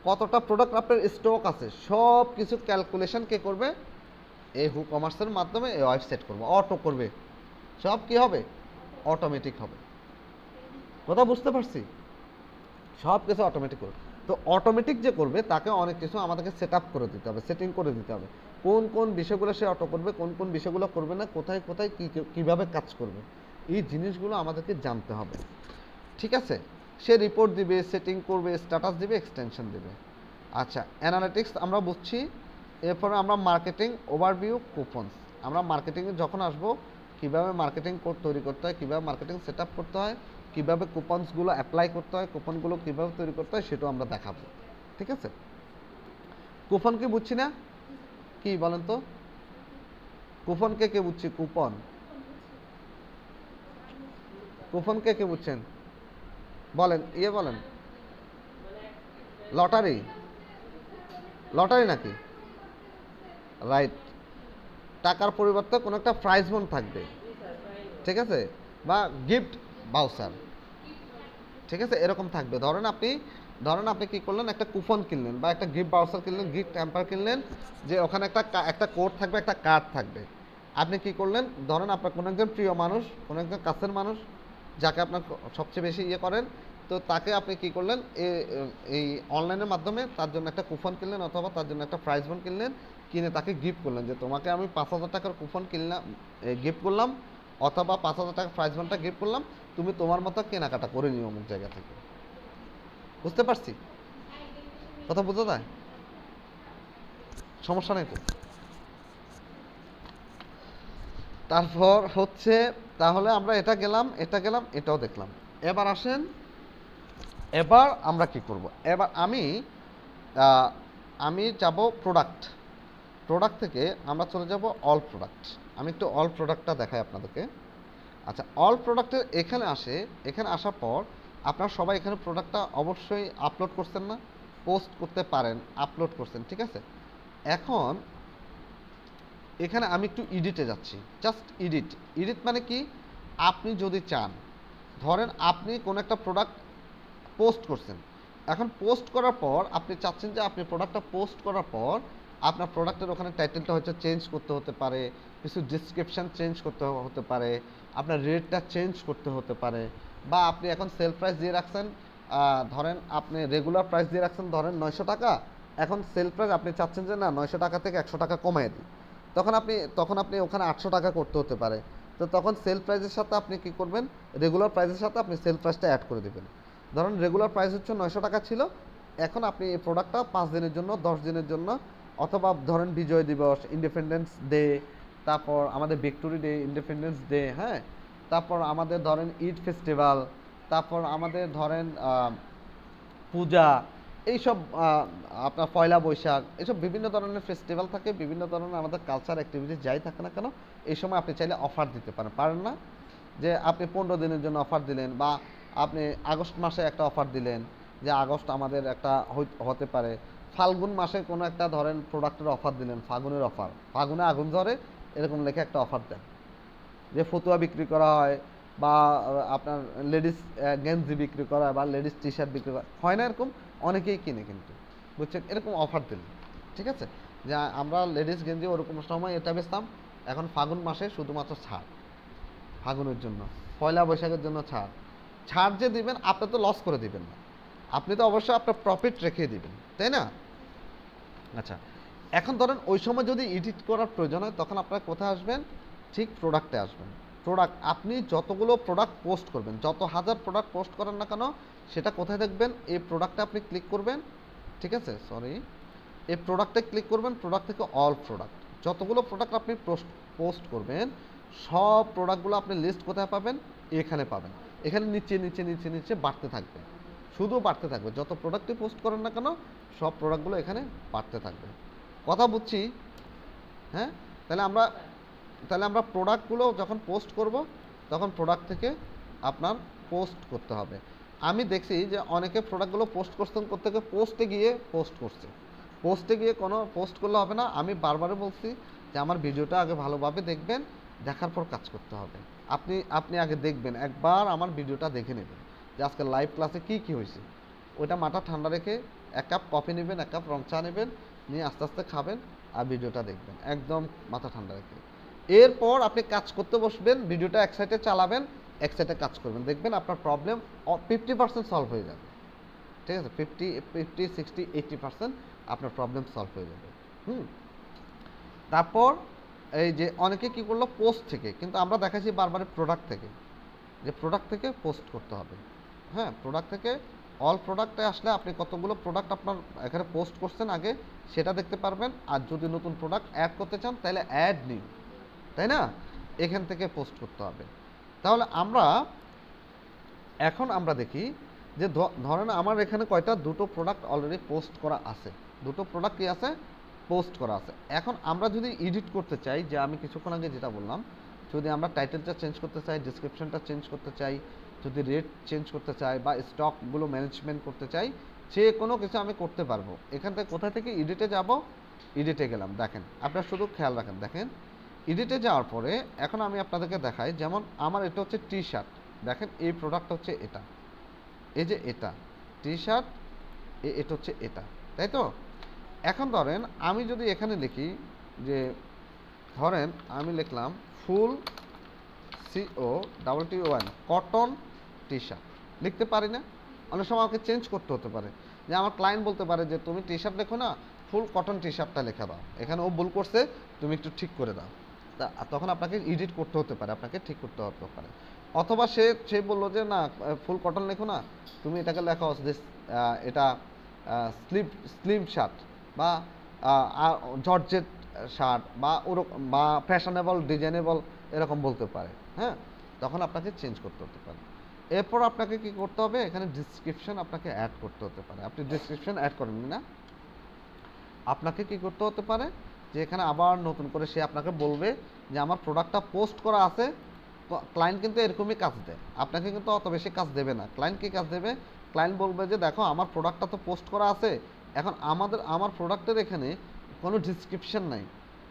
[SPEAKER 1] কতটা প্রোডাক্ট আপনার স্টক আছে, সব কিছু ক্যালকুলেশন কে করবে, এই হু কমার্সের মাধ্যমে এই ওয়েবসাইট করবে, অটো করবে, সব কি হবে, অটোমেটিক হবে। কথা বুঝতে পারছি? সব কিছু অটোমেটিক করবে। তো অটোমেটিক যে করবে তাকে অনেক কিছু আমাদেরকে সেট আপ করে দিতে হবে, সেটিং করে দিতে হবে, কোন কোন বিষয়গুলো সে অটো করবে, কোন কোন বিষয়গুলো করবে না, কোথায় কোথায় কীভাবে কাজ করবে, এই জিনিসগুলো আমাদেরকে জানতে হবে। ঠিক আছে, সে রিপোর্ট দিবে, সেটিং করবে, স্ট্যাটাস দিবে, এক্সটেনশন দিবে। আচ্ছা, অ্যানালিটিক্স আমরা বুঝছি। এরপরে আমরা মার্কেটিং ওভারভিউ, কুপনস। আমরা মার্কেটিংয়ে যখন আসবো, কীভাবে মার্কেটিং কোড তৈরি করতে হয়, কীভাবে মার্কেটিং সেট আপ করতে হয়, কীভাবে কুপনসগুলো অ্যাপ্লাই করতে হয়, কুপনগুলো কীভাবে তৈরি করতে হয় সেটাও আমরা দেখাবো। ঠিক আছে, কুপন কি বুঝছি না, কি বলেন তো, কুপন কে বুঝছি, কুপন কে বুঝছেন বলেন, বলেন। লটারি নাকি? রাইট, টাকার পরিবর্তে কোনো একটা প্রাইজ বন্ড থাকবে, ঠিক আছে, বা গিফট বাউচার, ঠিক আছে, এরকম থাকবে। ধরেন আপনি কি করলেন, একটা কুপন কিনলেন বা একটা গিফট বাউচার কিনলেন, গিফট হ্যাম্পার কিনলেন, যে ওখানে একটা কোড থাকবে, একটা কার্ড থাকবে। আপনি কি করলেন, ধরেন আপনার কোনো একজন প্রিয় মানুষ, কোনো একজন কাছের মানুষ যাকে আপনার সবচেয়ে বেশি করেন, তো তাকে আপনি কি করলেন, এই অনলাইনের মাধ্যমে তার জন্য একটা কুপন কিনলেন অথবা তার জন্য একটা প্রাইজ বন্ড কিনলেন, কিনে তাকে গিফট করলেন, যে তোমাকে আমি 5,000 টাকার কুপন কিনলাম, গিফট করলাম, অথবা 5,000 টাকার প্রাইজ বন্ডটা গিফট করলাম, তুমি তোমার মতো কেনাকাটা করে নিও অমুক জায়গা থেকে। বুঝতে পারছি? কথা বুঝতে যায়? সমস্যা নেই তো? তারপর হচ্ছে, তাহলে আমরা এটা গেলাম, এটাও দেখলাম। এবার আসেন, এবার আমরা কি করব, এবার আমি যাব প্রোডাক্ট থেকে আমরা চলে যাব অল প্রোডাক্ট। আমি একটু অল প্রোডাক্টটা দেখাই আপনাদেরকে। আচ্ছা, অল প্রোডাক্টের এখানে আসার পর আপনারা সবাই এখানে প্রোডাক্টটা অবশ্যই আপলোড করছেন না, পোস্ট করতে পারেন, আপলোড করছেন, ঠিক আছে। এখন এখানে আমি একটু এডিটে যাচ্ছি, জাস্ট এডিট মানে কি, আপনি যদি চান, ধরেন আপনি কোনো একটা প্রোডাক্ট পোস্ট করছেন, এখন পোস্ট করার পর আপনি চাচ্ছেন যে আপনি প্রোডাক্টটা পোস্ট করার পর আপনার প্রোডাক্টের ওখানে টাইটেলটা হয়তো চেঞ্জ করতে হতে পারে, কিছু ডিসক্রিপশান চেঞ্জ করতে হতে পারে, আপনার রেটটা চেঞ্জ করতে হতে পারে, বা আপনি এখন সেল প্রাইস দিয়ে রাখছেন, ধরেন আপনি রেগুলার প্রাইস দিয়ে রাখছেন ধরেন 900 টাকা, এখন সেল প্রাইস আপনি চাচ্ছেন যে না 900 টাকা থেকে 100 টাকা কমায় দিই, তখন আপনি ওখানে 800 টাকা করতে হতে পারে। তো তখন সেল প্রাইসের সাথে আপনি কি করবেন, রেগুলার প্রাইসের সাথে আপনি সেল প্রাইসটা অ্যাড করে দেবেন। ধরুন রেগুলার প্রাইস হচ্ছে 900 টাকা ছিল, এখন আপনি এই প্রোডাক্টটা 5 দিনের জন্য, 10 দিনের জন্য, অথবা ধরেন বিজয় দিবস, ইন্ডিপেন্ডেন্স ডে, তারপর আমাদের ভিক্টোরি ডে, ইন্ডিপেন্ডেন্স ডে, হ্যাঁ, তারপর আমাদের ধরেন ঈদ ফেস্টিভ্যাল, তারপর আমাদের ধরেন পূজা, এইসব আপনার পয়লা বৈশাখ, এইসব বিভিন্ন ধরনের ফেস্টিভ্যাল থাকে, বিভিন্ন ধরনের আমাদের কালচার অ্যাক্টিভিটিস যাই থাকে না কেন, এই সময় আপনি চাইলে অফার দিতে পারেন না, যে আপনি 15 দিনের জন্য অফার দিলেন, বা আপনি আগস্ট মাসে একটা অফার দিলেন, যে আগস্ট আমাদের একটা হতে পারে, ফাল্গুন মাসে কোনো একটা ধরেন প্রোডাক্টের অফার দিলেন, ফাগুনের অফার, ফাগুনে আগুন ধরে, এরকম লেখে একটা অফার দেন, যে ফতুয়া বিক্রি করা হয়, বা আপনার লেডিস গেঞ্জি বিক্রি করা হয়, বা লেডিস টি শার্ট বিক্রি করা হয় না, এরকম অনেকেই কিনে, কিন্তু বুঝছেন, এরকম অফার দিলেন, ঠিক আছে, যে আমরা লেডিস গেঞ্জি ওরকম সময় এটা বেচতাম, এখন ফাগুন মাসে শুধুমাত্র ছাড়, ফাগুনের জন্য, পয়লা বৈশাখের জন্য ছাড় যে দিবেন, আপনি তো লস করে দিবেন না, আপনি তো অবশ্যই আপনার প্রফিট রেখে দিবেন, তাই না? আচ্ছা, এখন ধরেন ওই সময় যদি এডিট করার প্রয়োজন হয়, তখন আপনারা কোথায় আসবেন, ঠিক প্রোডাক্টে আসবেন। প্রোডাক্ট, আপনি যতগুলো প্রোডাক্ট পোস্ট করবেন, যত হাজার প্রোডাক্ট পোস্ট করেন না কেন, সেটা কোথায় দেখবেন? এই প্রোডাক্টে আপনি ক্লিক করবেন, ঠিক আছে, সরি, এই প্রোডাক্টে ক্লিক করবেন, প্রোডাক্ট থেকে অল প্রোডাক্ট, যতগুলো প্রোডাক্ট আপনি পোস্ট করবেন সব প্রোডাক্টগুলো আপনি লিস্ট কোথায় পাবেন? এখানে পাবেন। এখানে নিচে নিচে নিচে নিচে বাড়তে থাকবে, শুধু বাড়তে থাকবে, যত প্রোডাক্টই পোস্ট করেন না কেন সব প্রোডাক্টগুলো এখানে বাড়তে থাকবে। কথা বুঝছি? হ্যাঁ, তাহলে আমরা প্রোডাক্টগুলো যখন পোস্ট করব তখন প্রোডাক্ট থেকে আপনার পোস্ট করতে হবে। আমি দেখছি যে অনেকে প্রোডাক্টগুলো পোস্ট করতে গিয়ে পোস্টে গিয়ে কোনো পোস্ট করলে হবে না। আমি বারবারই বলছি যে আমার ভিডিওটা আগে ভালোভাবে দেখবেন, দেখার পর কাজ করতে হবে। আপনি আগে দেখবেন, একবার আমার ভিডিওটা দেখে নেবেন যে আজকে লাইভ ক্লাসে কি হয়েছে, ওইটা মাথা ঠান্ডা রেখে 1 কাপ কফি নেবেন, 1 কাপ রং চা নেবেন, নিয়ে আস্তে আস্তে খাবেন আর ভিডিওটা দেখবেন একদম মাথা ঠান্ডা রেখে। এরপর আপনি কাজ করতে বসবেন, ভিডিওটা এক সাইডে চালাবেন, এক সাইডে কাজ করবেন, দেখবেন আপনার প্রবলেম 50% সলভ হয়ে যাবে। ঠিক আছে, 50, 60, 80% আপনার প্রবলেম সলভ হয়ে যাবে। তারপর এই যে অনেকে কি করলো পোস্ট থেকে, কিন্তু আমরা দেখাচ্ছি বারবার প্রোডাক্ট থেকে, যে প্রোডাক্ট থেকে পোস্ট করতে হবে। হ্যাঁ, প্রোডাক্ট থেকে অল প্রোডাক্টে আসলে আপনি কতগুলো প্রোডাক্ট আপনার এখানে পোস্ট করছেন আগে সেটা দেখতে পারবেন। আর যদি নতুন প্রোডাক্ট অ্যাড করতে চান তাহলে অ্যাড নিউ, তাই না, এখান থেকে পোস্ট করতে হবে। তাহলে এখন আমরা দেখি যে ধরেন আমার এখানে দুটো প্রোডাক্ট অলরেডি পোস্ট করা আছে, দুটো প্রোডাক্ট কি আছে? পোস্ট করা আছে। এখন আমরা যদি এডিট করতে চাই, যে আমি কিছুক্ষণ আগে যেটা বললাম, যদি আমরা টাইটেলটা চেঞ্জ করতে চাই, ডেসক্রিপশনটা চেঞ্জ করতে চাই, যদি রেট চেঞ্জ করতে চাই বা স্টকগুলো ম্যানেজমেন্ট করতে চাই, যে কোনো কিছু আমি করতে পারবো। এখান থেকে কোথা থেকে এডিটে যাব? এডিটে গেলাম, দেখেন আপনারা শুধু খেয়াল রাখেন, দেখেন এডিটে যাওয়ার পরে এখন আমি আপনাদেরকে দেখাই, যেমন আমার এটা হচ্ছে টি শার্ট, দেখেন এই প্রোডাক্ট হচ্ছে এটা, এই যে এটা টি শার্ট, এটা হচ্ছে এটা, তাই তো? এখন ধরেন আমি যদি এখানে লিখি যে, ধরেন আমি লিখলাম ফুল COTTON কটন টি শার্ট, লিখতে পারি না? অনেক সময় আমাকে চেঞ্জ করতে হতে পারে, যে আমার ক্লায়েন্ট বলতে পারে যে তুমি টি শার্ট লেখো না, ফুল কটন টি শার্টটা লেখা দাও, এখানে ও ভুল করছে, তুমি একটু ঠিক করে দাও। তখন আপনাকে এডিট করতে হতে পারে, আপনাকে ঠিক করতে হতে পারে। অথবা সে বললো যে না, ফুল কটন লেখো না, তুমি এটাকে লেখো এটা স্লিম শার্ট বা জর্জেট শার্ট বা ওরকম বা ফ্যাশনেবল ডিজাইনেবল এরকম বলতে পারে। হ্যাঁ, তখন আপনাকে চেঞ্জ করতে হতে পারে। এরপর আপনাকে কি করতে হবে? এখানে ডিসক্রিপশন আপনাকে অ্যাড করতে হতে পারে। আপনি ডিসক্রিপশন অ্যাড করেননি না, আপনাকে কি করতে হতে পারে যে এখানে আবার নতুন করে সে আপনাকে বলবে যে আমার প্রোডাক্টটা পোস্ট করা আছে। ক্লায়েন্ট কিন্তু এরকমই কাজ দেয়, আপনাকে কিন্তু অত বেশি কাজ দেবে না। ক্লায়েন্ট কি কাজ দেবে? ক্লায়েন্ট বলবে যে দেখো আমার প্রোডাক্টটা তো পোস্ট করা আছে, এখন আমার প্রোডাক্টের এখানে কোনো ডিসক্রিপশন নাই,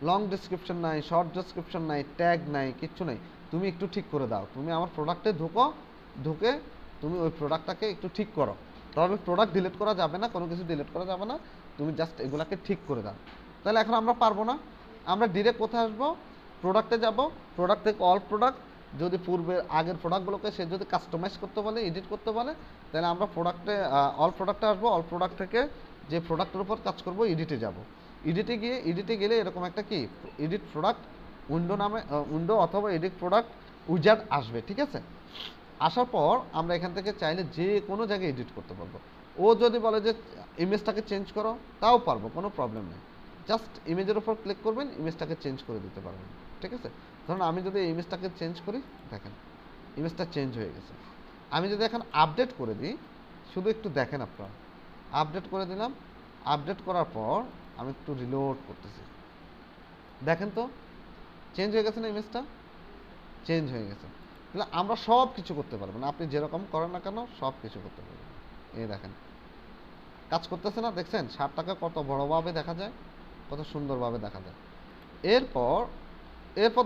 [SPEAKER 1] লং ডিসক্রিপশন নাই, শর্ট ডিসক্রিপশন নাই, ট্যাগ নাই, কিচ্ছু নেই, তুমি একটু ঠিক করে দাও, তুমি আমার প্রোডাক্টে ঢুকে তুমি ওই প্রোডাক্টটাকে একটু ঠিক করো। তবে প্রোডাক্ট ডিলিট করা যাবে না, কোনো কিছু ডিলিট করা যাবে না, তুমি জাস্ট এগুলাকে ঠিক করে দাও। তাহলে এখন আমরা পারবো না, আমরা ডিরেক্ট কোথায় আসবো? প্রোডাক্টে যাব, প্রোডাক্ট থেকে অল প্রোডাক্ট, যদি আগের প্রোডাক্টগুলোকে সে যদি কাস্টমাইজ করতে বলে, এডিট করতে বলে, তাহলে আমরা অল প্রোডাক্টে আসবো, অল প্রোডাক্ট থেকে যে প্রোডাক্টের উপর কাজ করব এডিটে যাব। এডিটে গেলে এরকম একটা কি এডিট প্রোডাক্ট উইন্ডো অথবা এডিট প্রোডাক্ট উইজার্ড আসবে, ঠিক আছে? আসার পর আমরা এখান থেকে চাইলে যে কোনো জায়গায় এডিট করতে পারবো। ও যদি বলে যে ইমেজটাকে চেঞ্জ করো, তাও পারবো, কোনো প্রবলেম নেই। জাস্ট ইমেজের উপর ক্লিক করবেন, ইমেজটাকে চেঞ্জ করে দিতে পারবেন, ঠিক আছে? ধরুন আমি যদি এই ইমেজটাকে চেঞ্জ করি, দেখেন ইমেজটা চেঞ্জ হয়ে গেছে। আমি যদি এখন আপডেট করে দিই, শুধু একটু দেখেন আপনারা, আপডেট করে দিলাম। আপডেট করার পর আমি একটু রিলোড করতেছি, দেখেন তো চেঞ্জ হয়ে গেছে না, ইমেজটা চেঞ্জ হয়ে গেছে। তাহলে আমরা সব কিছু করতে পারবো না, আপনি যেরকম করেন না কেন সব কিছু করতে পারবেন। এই দেখেন কাজ করতেছে না, দেখছেন শার্টটাকে কত বড়োভাবে দেখা যায়, কত সুন্দরভাবে দেখা যায়। এরপর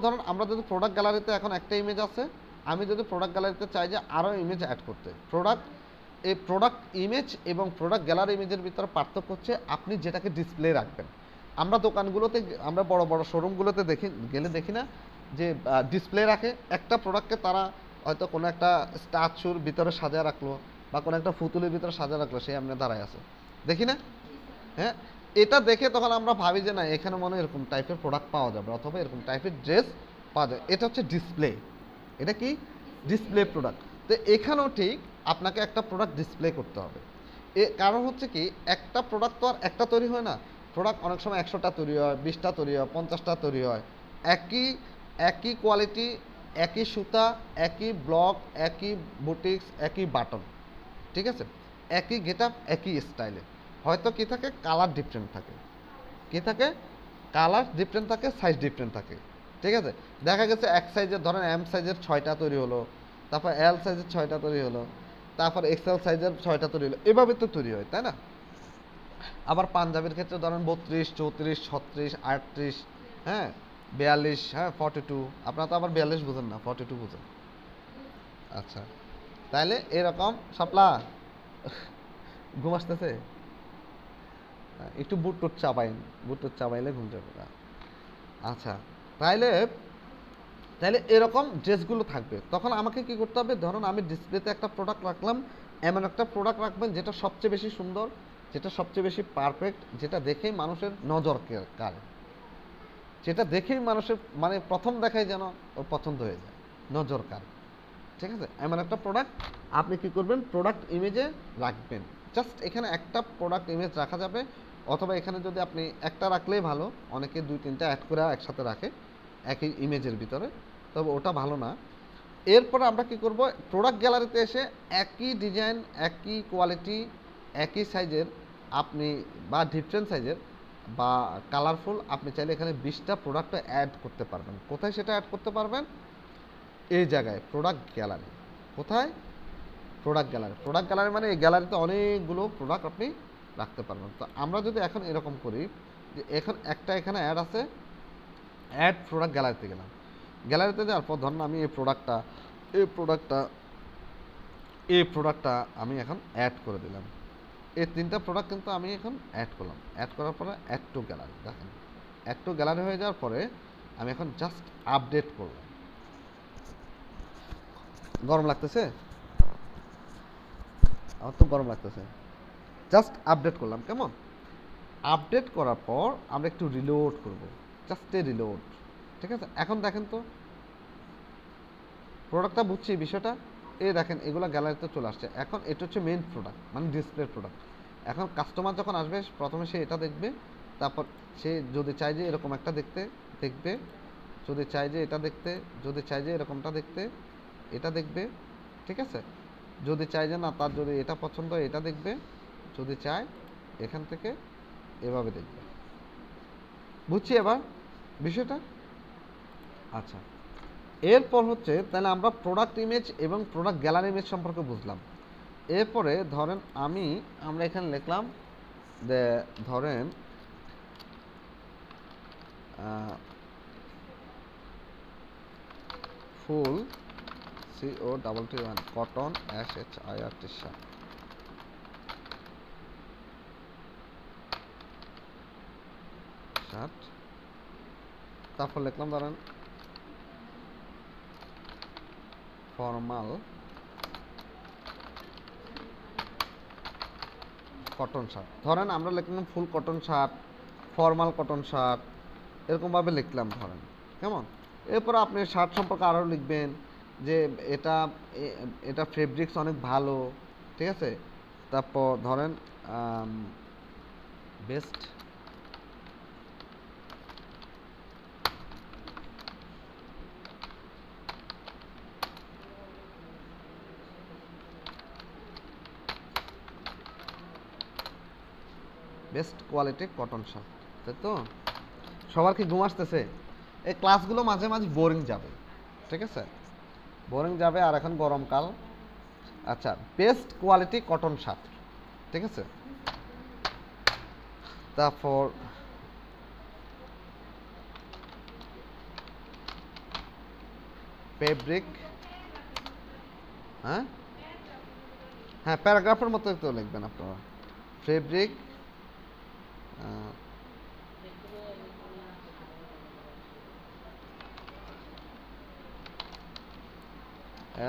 [SPEAKER 1] ধরুন আমরা যদি প্রোডাক্ট গ্যালারিতে এখন একটা ইমেজ আছে, আমি যদি প্রোডাক্ট গ্যালারিতে চাই যে আরও ইমেজ অ্যাড করতে, প্রোডাক্ট ইমেজ এবং প্রোডাক্ট গ্যালারি ইমেজের ভিতরে পার্থক্য হচ্ছে আপনি যেটাকে ডিসপ্লে রাখবেন। আমরা দোকানগুলোতে, আমরা বড় বড় শোরুমগুলোতে দেখি না যে ডিসপ্লে রাখে একটা প্রোডাক্টকে, তারা হয়তো কোনো একটা স্ট্যাচুর ভিতরে সাজায় রাখলো বা কোনো একটা পুতুলের ভিতরে সাজায় রাখলো, সে এমনি দাঁড়ায় আছে, দেখি না? হ্যাঁ, এটা দেখে তখন আমরা ভাবি যে না, এখানে মনে এরকম টাইপের প্রোডাক্ট পাওয়া যাবে অথবা এরকম টাইপের ড্রেস পাওয়া যায়। এটা হচ্ছে ডিসপ্লে, এটা কি ডিসপ্লে প্রোডাক্ট। তো এখানেও ঠিক আপনাকে একটা প্রোডাক্ট ডিসপ্লে করতে হবে। কারণ হচ্ছে কি একটা প্রোডাক্ট তো আর একটা তৈরি হয় না, প্রোডাক্ট অনেক সময় 100টা তৈরি হয়, 20টা তৈরি হয়, 50টা তৈরি হয়। একই একই কোয়ালিটি, একই সুতা, একই ব্লক, একই বুটিক্স, একই বাটন, ঠিক আছে, একই গেট আপ, একই স্টাইলে। হয়তো কি থাকে, কালার ডিফারেন্ট থাকে, কি থাকে, কালার ডিফারেন্ট থাকে, সাইজ ডিফারেন্ট থাকে, ঠিক আছে। দেখা গেছে এক সাইজের ধরেন এম সাইজের 6টা তৈরি হলো, তারপর এল সাইজের 6টা তৈরি হলো, তারপর এক্সেল সাইজের 6টা তৈরি হলো, এভাবে তো তৈরি হয়, তাই না? আবার পাঞ্জাবির ক্ষেত্রে ধরেন 32, 34, 36, 38, হ্যাঁ 42, হ্যাঁ 42। আপনারা তো আবার 42 বুঝেন না, 42 বুঝেন। আচ্ছা, তাহলে এরকম সাপলা ঘুম আসতেছে, একটু বুট টুট চাপাইন, বুট টুট চাপাইলে ঘুম যাবে না। আচ্ছা, তাইলে তাহলে এরকম ড্রেসগুলো থাকবে। তখন আমাকে কি করতে হবে, ধরুন আমি ডিসপ্লেতে একটা প্রোডাক্ট রাখলাম, এমন একটা প্রোডাক্ট রাখবেন যেটা সবচেয়ে বেশি সুন্দর, যেটা সবচেয়ে বেশি পারফেক্ট, যেটা দেখেই মানুষের নজর কাড়ে, যেটা দেখেই মানুষের মানে প্রথম দেখায় যেন ওর পছন্দ হয়ে যায়, নজর কাড়ে, ঠিক আছে। এমন একটা প্রোডাক্ট আপনি কি করবেন, প্রোডাক্ট ইমেজে রাখবেন। জাস্ট এখানে একটা প্রোডাক্ট ইমেজ রাখা যাবে, অথবা এখানে যদি আপনি একটা রাখলেই ভালো, অনেকে 2-3টা অ্যাড করে একসাথে রাখে একই ইমেজের ভিতরে, তবে ওটা ভালো না। এরপর আমরা কি করব, প্রোডাক্ট গ্যালারিতে এসে একই ডিজাইন, একই কোয়ালিটি, একই সাইজের আপনি বা ডিফারেন্ট সাইজের বা কালারফুল আপনি চাইলে এখানে 20টা প্রোডাক্টটা অ্যাড করতে পারবেন। কোথায় সেটা অ্যাড করতে পারবেন, এই জায়গায় প্রোডাক্ট গ্যালারি। কোথায়, প্রোডাক্ট গ্যালারি। প্রোডাক্ট গ্যালারি মানে এই গ্যালারিতে অনেকগুলো প্রোডাক্ট আপনি রাখতে পারবেন। তো আমরা যদি এখন এরকম করি যে এখন একটা এখানে অ্যাড আছে, অ্যাড প্রোডাক্ট গ্যালারিতে গেলাম, গ্যালারিতে যাওয়ার পর ধরুন আমি এই প্রোডাক্টটা আমি এখন অ্যাড করে দিলাম। এই 3টা প্রোডাক্ট কিন্তু আমি এখন অ্যাড করলাম। অ্যাড করার পরে অ্যাড টু গ্যালারি, দেখেন অ্যাড টু গ্যালারি হয়ে যাওয়ার পরে আমি এখন জাস্ট আপডেট করলাম। গরম লাগতেছে, আমার তো গরম লাগতেছে। জাস্ট আপডেট করলাম, কেমন? আপডেট করার পর আমরা একটু রিলোড করব, জাস্ট এ রিলোড, ঠিক আছে। এখন দেখেন তো প্রোডাক্টটা বুঝছি বিষয়টা, এই দেখেন এগুলো গ্যালারিতে চলে আসছে। এখন এটা হচ্ছে মেইন প্রোডাক্ট, মানে ডিসপ্লে প্রোডাক্ট। এখন কাস্টমার যখন আসবে প্রথমে সে এটা দেখবে, তারপর সে যদি চায় যে এরকম একটা দেখতে দেখবে, যদি চায় যে এটা দেখতে, যদি চায় যে এরকমটা দেখতে এটা দেখবে, ঠিক আছে। যদি চায় যে না তার যদি এটা পছন্দ হয় এটা দেখবে, যদি চায় এখান থেকে এভাবে দেখবে। বুঝছি এবার বিষয়টা? আচ্ছা, এরপর হচ্ছে তাহলে আমরা প্রোডাক্ট ইমেজ এবং প্রোডাক্ট গ্যালারি ইমেজ সম্পর্কে বুঝলাম। এরপরে ধরেন আমরা এখানে লিখলাম যে ধরেন ফুল COTT1 কটন SHIRT শার্ট, তারপর লিখলাম ধরেন ফর্মাল কটন শার্ট। ধরেন আমরা লিখলাম ফুল cotton shirt, formal cotton shirt, এরকমভাবে লিখলাম ধরেন, কেমন? এরপর আপনি শার্ট সম্পর্কে আরও লিখবেন যে এটা এটা ফেব্রিক্স অনেক ভালো, ঠিক আছে। তারপর ধরেন best best quality cotton shirt, তাই তো? সবার কি ঘুম আসতেছে? এই ক্লাসগুলো মাঝে মাঝে বোরিং যাবে, ঠিক আছে, বোরিং যাবে। আর এখন গরমকাল। আচ্ছা, বেস্ট কোয়ালিটি কটন শার্ট, ঠিক আছে। তারপর ফেব্রিক, হ্যাঁ হ্যাঁ প্যারাগ্রাফের মতো তো লিখবেন আপনারা। Fabric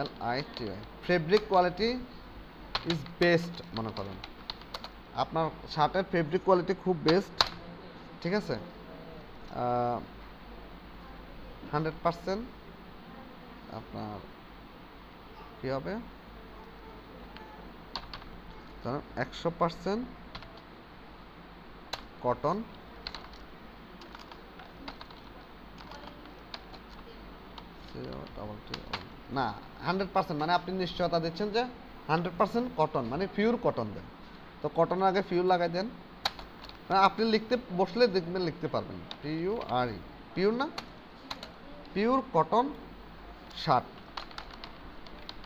[SPEAKER 1] LITY fabric quality is best মনে করেন, আপনার শার্টের ফেব্রিক কোয়ালিটি খুব বেস্ট, ঠিক আছে, 100%। আপনার কি হবে, ধরেন 100% কটন, না 100% মানে আপনি নিশ্চয়তা দিচ্ছেন যে 100% কটন, মানে পিওর কটন দেন। তো কটনের আগে পিওর লাগাই দেন। আপনি লিখতে বসলে দেখবেন লিখতে পারবেন PURE, পিওর না, পিওর কটন শার্ট।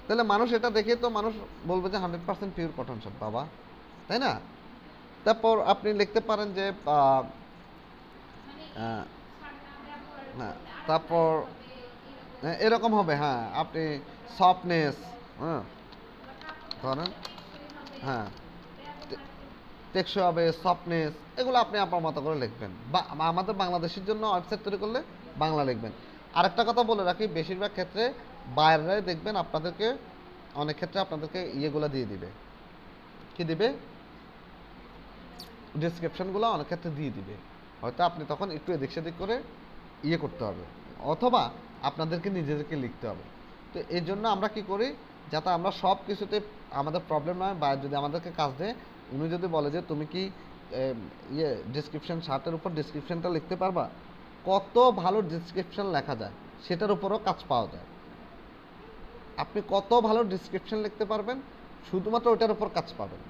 [SPEAKER 1] তাহলে মানুষ এটা দেখে তো মানুষ বলবে যে 100% পিওর কটন শার্ট বাবা, তাই না? তারপর আপনি লিখতে পারেন যে হ্যাঁ, তারপর এরকম হবে, হ্যাঁ আপনি সফটনেস, হ্যাঁ ধরেন, হ্যাঁ টেকসই হবে, সফটনেস, এগুলো আপনি আপনার মতো করে লিখবেন। বা আমাদের বাংলাদেশের জন্য ওয়েবসাইট তৈরি করলে বাংলা লিখবেন। আরেকটা কথা বলে রাখি, বেশিরভাগ ক্ষেত্রে বাইরে দেখবেন আপনাদেরকে, অনেক ক্ষেত্রে আপনাদেরকে ইয়েগুলো দিয়ে দিবে, কি দিবে, ডিসক্রিপশনগুলো অনেক ক্ষেত্রে দিয়ে দিবে। হয়তো আপনি তখন একটু এদিক সেদিক করে ইয়ে করতে হবে, অথবা আপনাদেরকে নিজেদেরকে লিখতে হবে। তো এই জন্য আমরা কি করি, যাতে আমরা সব কিছুতে আমাদের প্রবলেম নয়, বা যদি আমাদেরকে কাজ দেয়, উনি যদি বলে যে তুমি কি ইয়ে ডিসক্রিপশন শার্টের উপর ডিসক্রিপশনটা লিখতে পারবা, কত ভালো ডিসক্রিপশন লেখা যায় সেটার উপরও কাজ পাওয়া যায়। আপনি কত ভালো ডিসক্রিপশন লিখতে পারবেন, শুধুমাত্র ওটার উপর কাজ পাবেন।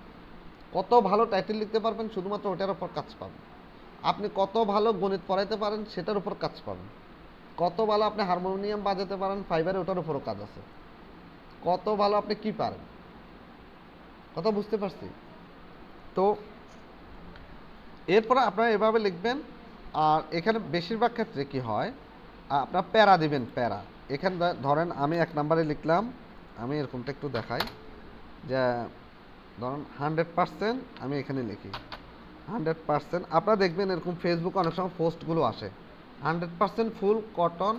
[SPEAKER 1] কত ভালো টাইটেল লিখতে পারবেন, শুধুমাত্র ওটার উপর কাজ পাবেন। আপনি কত ভালো গণিত পড়াইতে পারেন, সেটার উপর কাজ পাবেন। কত ভালো আপনি হারমোনিয়াম বাজাতে পারেন ফাইবারে, ওটার উপরও কাজ আছে। কত ভালো আপনি কি পারেন, কথা বুঝতে পারছি? তো এরপরে আপনারা এভাবে লিখবেন। আর এখানে বেশিরভাগ ক্ষেত্রে কি হয়, আপনার প্যারা দিবেন, প্যারা। এখানে ধরেন আমি 1 নম্বরে লিখলাম, আমি এরকমটা একটু দেখাই, যে ধরুন 100%, আমি এখানে লিখি 100%। আপনারা দেখবেন এরকম ফেসবুকে অনেক সময় পোস্টগুলো আসে, 100% ফুল cotton,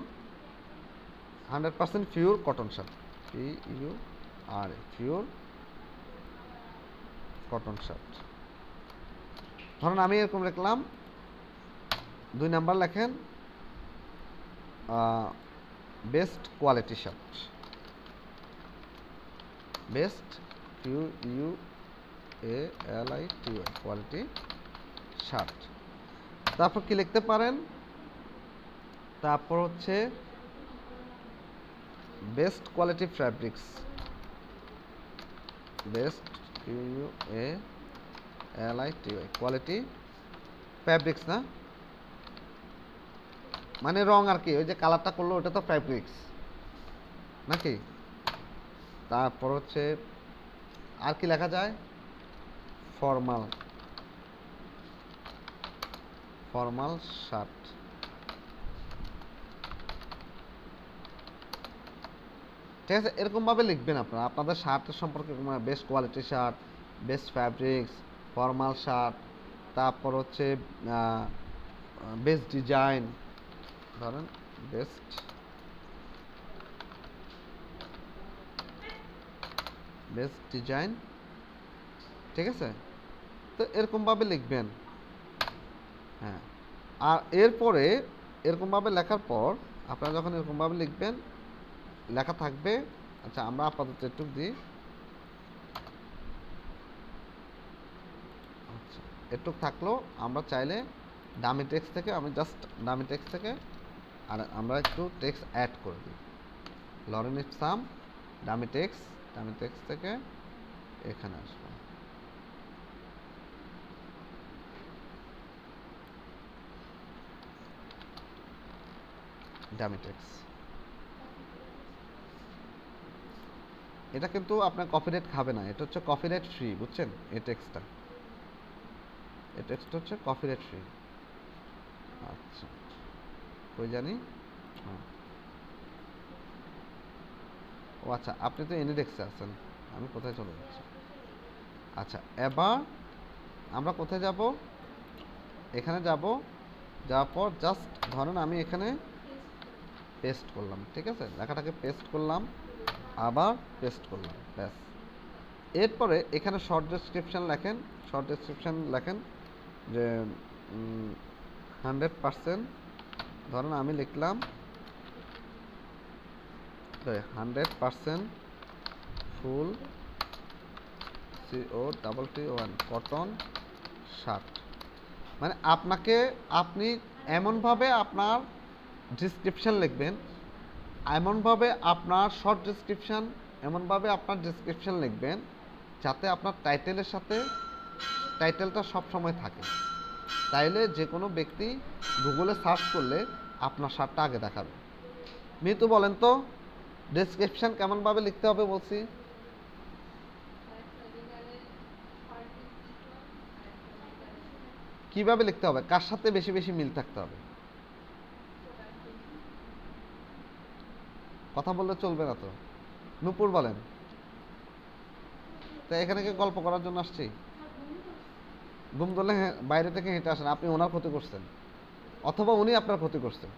[SPEAKER 1] 100% pure cotton shirt, PURE, pure cotton shirt. ধরুন আমি এরকম লিখলাম, 2 নাম্বার লেখেন best quality shirt, best QUALITY quality shirt. তারপর কি লিখতে পারেন, তারপর হচ্ছে best quality fabrics, best QUALITY quality fabrics, না মানে রং আর কি, ওই যে কালারটা করলো ওটা তো ফ্যাব্রিক্স নাকি। তারপর হচ্ছে আর কি লেখা যায়, ফর্মাল, ফর্মাল শার্ট। ঠিক আছে, এরকমভাবে লিখবেন আপনারা আপনাদের শার্টের সম্পর্কে, best quality shirt, best fabrics, formal shirt, তারপর হচ্ছে বেস্ট ডিজাইন, ধরেন বেস্ট ডিজাইন। ঠিক আছে, তো এরকমভাবে লিখবেন। হ্যাঁ, আর এরপরে এরকমভাবে লেখার পর আপনারা যখন এরকমভাবে লিখবেন, লেখা থাকবে। আচ্ছা, আমরা আপাতত একটু দিই, আচ্ছা একটু থাকলো। আমরা চাইলে ডামি টেক্সট থেকে, আমি জাস্ট ডামি টেক্সট থেকে আর আমরা একটু টেক্সট অ্যাড করে দিই, লরেন ইপসাম ডামি টেক্সট থেকে এখানে আসবো, ডামি টেক্সট। এটা কিন্তু আপনার কপিরাইট খাবে না, এটা হচ্ছে কপিরাইট ফ্রি, বুঝছেন? এই টেক্সটটা হচ্ছে কপিরাইট ফ্রি। আচ্ছা, কই জানি, ও আচ্ছা, আপনি তো এনিডেক্সে আছেন, আমি কোথায় চলে যাচ্ছি? আচ্ছা, এবার আমরা কোথায় যাব, এখানে যাব, যাওয়ার পর জাস্ট ধরেন আমি এখানে পেস্ট করলাম, ঠিক আছে, লেখাটাকে পেস্ট করলাম, আবার পেস্ট করলাম, ব্যাস। এরপরে এখানে শর্ট ডেসক্রিপশন লেখেন, যে 100%, ধরেন আমি লিখলাম 100% ফুল COTT1 কটন শার্ট। মানে আপনি এমনভাবে আপনার ডিসক্রিপশন লিখবেন, এমনভাবে আপনার শর্ট ডিসক্রিপশন, এমনভাবে আপনার ডিসক্রিপশন লিখবেন যাতে আপনার টাইটেলের সাথে টাইটেলটা সব সময় থাকে। তাইলে যে কোনো ব্যক্তি গুগলে সার্চ করলে আপনার শার্টটা আগে দেখাবে। মিতু বলেন তো ডেসক্রিপশন কেমনভাবে লিখতে হবে বলছি? কিভাবে লিখতে হবে? কার সাথে বেশি বেশি মিল থাকতে হবে? কথা বললে চলবে না তো। নূপুর বলেন। তো এখানে কি গল্প করার জন্য আসছি? ঘুম ধরলে বাইরে থেকে হেঁটে আসেন, আপনি ওনার ক্ষতি করছেন অথবা উনি আপনার ক্ষতি করছেন।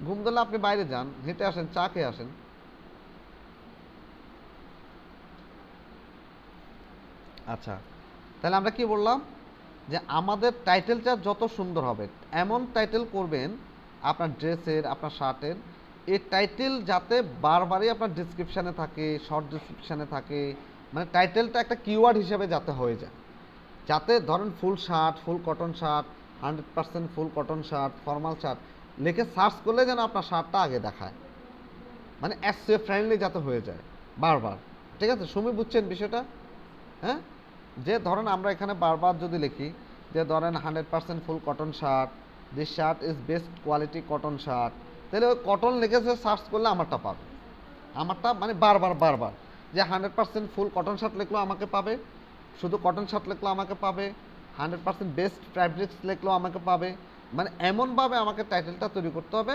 [SPEAKER 1] ঘুম ধরলে আপনি বাইরে যান, হেঁটে আসেন, চা খেয়ে আসেন। আচ্ছা, তাহলে আমরা কি বললাম যে আমাদের টাইটেলটা যত সুন্দর হবে এমন টাইটেল করবেন আপনার ড্রেসের, আপনার শার্টের। এই টাইটেল যাতে বারবারই আপনার ডিসক্রিপশানে থাকে, শর্ট ডিসক্রিপশানে থাকে, মানে টাইটেলটা একটা কিওয়ার্ড হিসেবে যাতে হয়ে যায়। যাতে ধরেন ফুল শার্ট, ফুল কটন শার্ট, 100% ফুল কটন শার্ট, ফর্মাল শার্ট লিখে সার্চ করলে যেন আপনার শার্টটা আগে দেখায়, মানে এসইও ফ্রেন্ডলি যাতে হয়ে যায় বারবার। ঠিক আছে, সুমি বুঝছেন বিষয়টা? হ্যাঁ, যে ধরেন আমরা এখানে বারবার যদি লিখি যে ধরেন 100% ফুল cotton shirt, this shirt is best quality cotton shirt, তাহলে ওই কটন লিখেছে সার্চ করলে আমারটা পাবে। আমারটা মানে বারবার বারবার যে 100% ফুল কটন শার্ট লিখলেও আমাকে পাবে, শুধু কটন শার্ট লিখলেও আমাকে পাবে, 100% বেস্ট ফ্যাব্রিক্স লিখলেও আমাকে পাবে। মানে এমনভাবে আমাকে টাইটেলটা তৈরি করতে হবে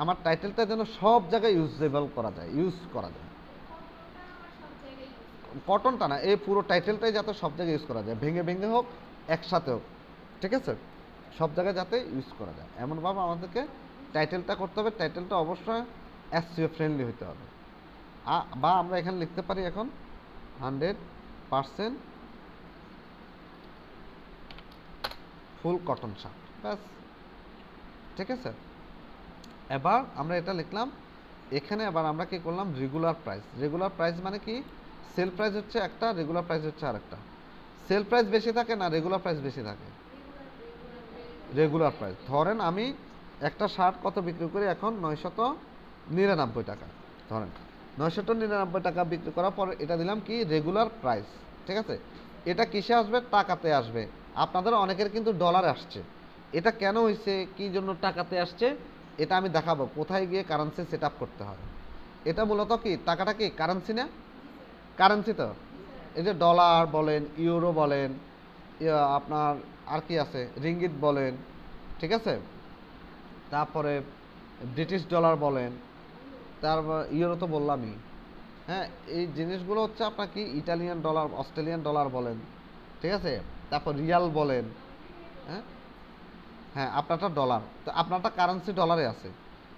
[SPEAKER 1] আমার টাইটেলটা যেন সব জায়গায় ইউজেবল করা যায়, ইউজ করা যায়। কটনটা না, এই পুরো টাইটেলটাই যাতে সব জায়গায় ইউজ করা যায়, ভেঙে ভেঙে হোক, একসাথে হোক, ঠিক আছে, সব জায়গায় যাতে ইউজ করা যায় এমনভাবে আমাদেরকে টাইটেলটা করতে হবে। টাইটেলটা অবশ্যই এসইও ফ্রেন্ডলি হতে হবে। বা আমরা এখানে লিখতে পারি এখন 100% ফুল কটন শার্ট, ব্যাস, ঠিক আছে। এবার আমরা এটা লিখলাম এখানে। এবার আমরা কি করলাম, রেগুলার প্রাইস। রেগুলার প্রাইস মানে কি, সেল প্রাইস হচ্ছে একটা, রেগুলার প্রাইস হচ্ছে আরেকটা। সেল প্রাইস বেশি থাকে না রেগুলার প্রাইস বেশি থাকে? Regular price. ধরেন আমি একটা শার্ট কত বিক্রি করি এখন, 999 টাকা। ধরেন 999 টাকা বিক্রি করার পর এটা দিলাম কি, রেগুলার প্রাইস, ঠিক আছে। এটা কিসে আসবে? টাকাতে আসবে। আপনাদের অনেকের কিন্তু ডলারে আসছে। এটা কেন হয়েছে, কি জন্য টাকাতে আসছে, এটা আমি দেখাবো কোথায় গিয়ে কারেন্সি সেট আপ করতে হয়। এটা মূলত কি, টাকাটা কি কারেন্সি না? কারেন্সি তো। এই যে ডলার বলেন, ইউরো বলেন, আপনার আর কি আছে, রিঙ্গিত বলেন, ঠিক আছে, তারপরে ব্রিটিশ ডলার বলেন, তারপর ইউরো তো বললামই। হ্যাঁ, এই জিনিসগুলো হচ্ছে আপনার কি, ইটালিয়ান ডলার, অস্ট্রেলিয়ান ডলার বলেন, ঠিক আছে, তারপর রিয়াল বলেন। হ্যাঁ হ্যাঁ, আপনারটা ডলার, তো আপনারটা কারেন্সি ডলারে আছে,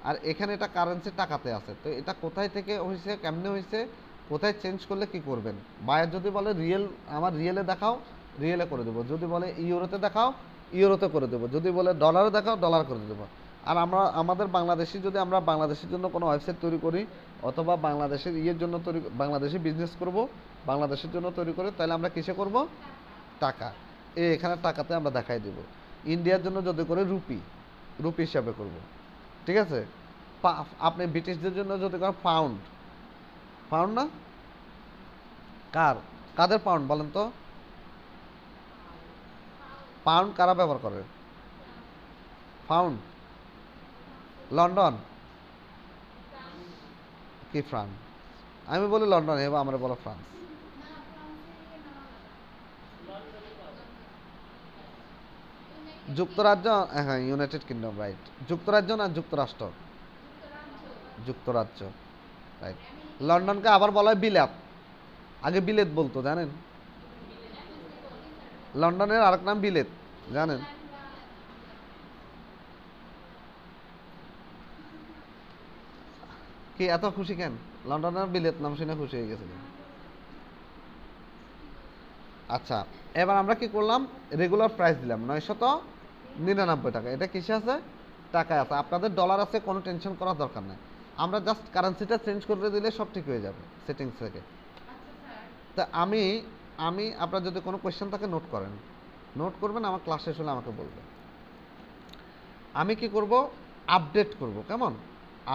[SPEAKER 1] আর এখানে এটা কারেন্সি টাকাতে আছে। তো এটা কোথায় থেকে হয়েছে, কেমনে হয়েছে, কোথায় চেঞ্জ করলে কি করবেন? বায়ার যদি বলে রিয়েল, আমার রিয়েলে দেখাও, রিয়েলে করে দেবো। যদি বলে ইউরোতে দেখাও, ইউরোতে করে দেবো। যদি বলে ডলারে দেখাও, ডলার করে দেবো। আর আমরা আমাদের বাংলাদেশি, যদি আমরা বাংলাদেশের জন্য কোনো ওয়েবসাইট তৈরি করি অথবা বাংলাদেশের ইয়ের জন্য তৈরি, বাংলাদেশে বিজনেস করব, বাংলাদেশের জন্য তৈরি করে, তাহলে আমরা কিসে করব? টাকা। এখানে টাকাতে আমরা দেখাই দেব। ইন্ডিয়ার জন্য যদি করে রুপি, রুপি হিসাবে করব, ঠিক আছে। আপনি ব্রিটিশদের জন্য যদি করেন পাউন্ড, পাউন্ড না, কাদের পাউন্ড বলেন তো? পাউন্ড কারা ব্যবহার করে? পাউন্ড লন্ডন কি ফ্রান্স? আমি বলি লন্ডন, এবার আমরা বলো ফ্রান্স। যুক্তরাজ্য, হ্যাঁ, ইউনাইটেড কিংডম, রাইট। যুক্তরাজ্য না যুক্তরাষ্ট্র? যুক্তরাজ্য, রাইট। লন্ডনকে আবার বলা হয় বিলাত, আগে বিলেত বলতো, জানেন? লন্ডনের আরেক নাম বিলেত, জানেন? কি এত খুশি কেন? লন্ডনের বিলেত নাম শুনে খুশি হয়ে গেছিলেন? আচ্ছা, এবার আমরা কি করলাম, রেগুলার প্রাইস দিলাম 999 টাকা। এটা কিসে আছে? টাকায় আছে। আপনাদের ডলার আছে, কোনো টেনশন করার দরকার নেই। আমরা জাস্ট কারেন্সিটা চেঞ্জ করে দিলে সব ঠিক হয়ে যাবে সেটিংস থেকে। তা আমি আমি আপনার যদি কোনো কোয়েশ্চেন থাকে নোট করেন, নোট করবেন, আমার ক্লাস শেষ হলে আমাকে বলবেন। আমি কি করব, আপডেট করব, কেমন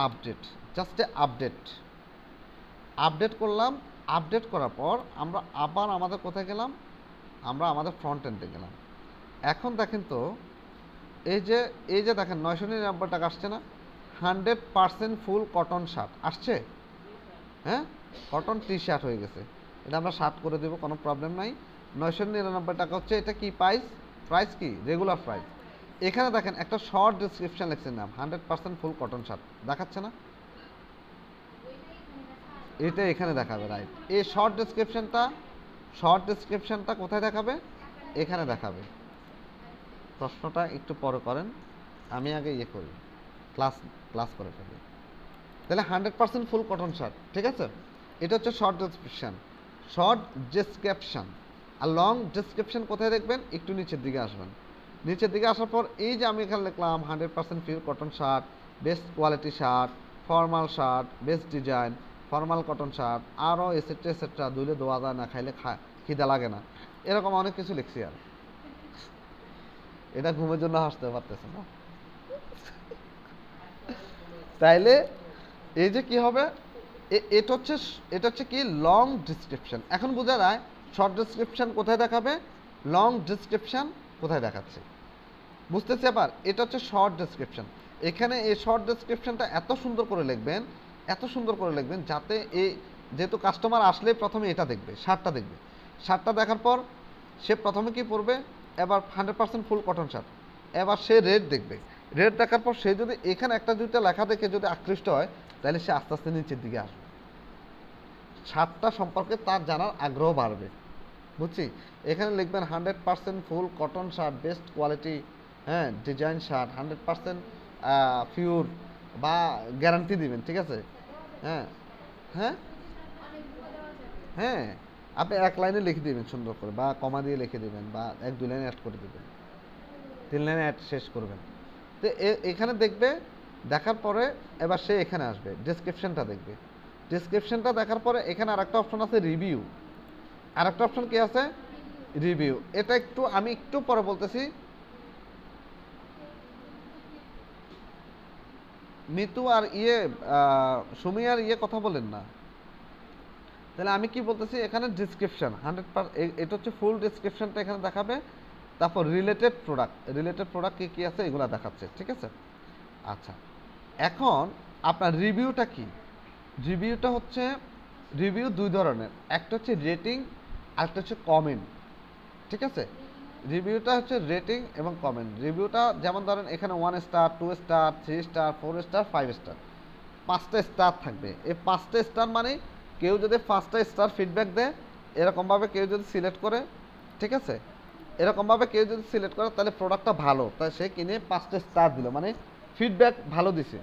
[SPEAKER 1] আপডেট, জাস্ট আপডেট, আপডেট করলাম। আপডেট করার পর আমরা আবার আমাদের কোথায় গেলাম, আমরা আমাদের ফ্রন্ট এন্ডে গেলাম। এখন দেখেন তো এই যে দেখেন 999 টাকা আসছে না, 100% ফুল কটন শার্ট আসছে, হ্যাঁ কটন টি শার্ট হয়ে গেছে, এটা আমরা শার্ট করে দেবো, কোনো প্রবলেম নাই। 999 টাকা হচ্ছে, এটা কি প্রাইস, প্রাইস কি রেগুলার প্রাইস। এখানে দেখেন একটা শর্ট ডিসক্রিপশন লিখছে নাম 100% ফুল কটন শার্ট, দেখাচ্ছে না, এটা এখানে দেখাবে, রাইট। এই শর্ট ডিসক্রিপশনটা কোথায় দেখাবে, এখানে দেখাবে। প্রশ্নটা একটু পরে করেন, আমি আগে ইয়ে করি, ক্লাস করে ফেলি। তাহলে 100% ফুল কটন শার্ট, ঠিক আছে, এটা হচ্ছে শর্ট ডিসক্রিপশন। শর্ট ডিসক্রিপশন আর লং ডিসক্রিপশন কোথায় দেখবেন, একটু নিচের দিকে আসবেন। নিচের দিকে আসার পর এই যে আমি এখানে লিখলাম 100% pure cotton shirt, best quality shirt, formal shirt, best design, formal cotton shirt, আরও এসেট্রা ধুলে দোয়া যায় না, খাইলে খিদা লাগে না, এরকম অনেক কিছু লিখছি। আর এটা ঘুমের জন্য হাসতে পারতেছে না, তাইলে এই যে কি হবে, এটা হচ্ছে কি লং ডিসক্রিপশন। এখন বোঝা যায় শর্ট ডিসক্রিপশন কোথায় দেখাবে, লং ডিসক্রিপশন কোথায় দেখাচ্ছে, বুঝতেছি। আবার এটা হচ্ছে শর্ট ডিসক্রিপশন। এখানে এই শর্ট ডিসক্রিপশনটা এত সুন্দর করে লিখবেন যাতে এই যেহেতু কাস্টমার আসলে প্রথমে এটা দেখবে, শার্টটা দেখবে, শার্টটা দেখার পর সে প্রথমে কি পড়বে, এবার 100% ফুল কটন শার্ট, এবার সে রেট দেখবে, রেট দেখার পর সে যদি এখানে একটা দুইটা লেখা দেখে যদি আকৃষ্ট হয়, তাহলে সে আস্তে আস্তে নিচের দিকে আসবে, শার্টটা সম্পর্কে তার জানার আগ্রহ বাড়বে, বুঝছি। এখানে লিখবেন 100% ফুল কটন শার্ট, বেস্ট কোয়ালিটি, হ্যাঁ ডিজাইন শার্ট, 100% পিওর বা গ্যারান্টি দিবেন, ঠিক আছে। হ্যাঁ হ্যাঁ হ্যাঁ আপনি এক লাইনে লিখে দিবেন সুন্দর করে, বা কমা দিয়ে লিখে দিবেন, বা 1-2 লাইন অ্যাড করে দিবেন, 3 লাইনে অ্যাড শেষ করবেন। তো এখানে দেখবে, দেখার পরে এবার সে এখানে আসবে, ডেসক্রিপশনটা দেখবে, ডেসক্রিপশনটা দেখার পরে এখানে আরেকটা অপশন আছে রিভিউ, আরেকটা অপশন কি আছে, রিভিউ। এটা আমি একটু পরে বলতেছি। মিতু আর সুমি আর কথা বলেন না, তাহলে আমি কি বলতেছি, এখানে ডিসক্রিপশন 100%, এটা হচ্ছে ফুল ডিসক্রিপশনটা এখানে দেখাবে। তারপর রিলেটেড প্রোডাক্ট কি কি আছে এগুলো দেখাচ্ছে, ঠিক আছে। আচ্ছা, এখন আপনার রিভিউটা কি, রিভিউটা হচ্ছে, রিভিউ দুই ধরনের, একটা হচ্ছে রেটিং, আরেকটা হচ্ছে কমেন্ট, ঠিক আছে। রিভিউটা হচ্ছে রেটিং এবং কমেন্ট। রিভিউটা যেমন ধরেন এখানে 1 star, 2 star, 3 star, 4 star, 5 star, 5টা স্টার থাকবে। এই 5টা স্টার মানে কেউ যদি 5টা স্টার ফিডব্যাক দেয়, এরকমভাবে কেউ যদি সিলেক্ট করে, ঠিক আছে, এরকমভাবে কেউ যদি সিলেক্ট করে, তাহলে প্রোডাক্টটা ভালো, তাই সে কিনে 5টা স্টার দিল, মানে ফিডব্যাক ভালো দিছে,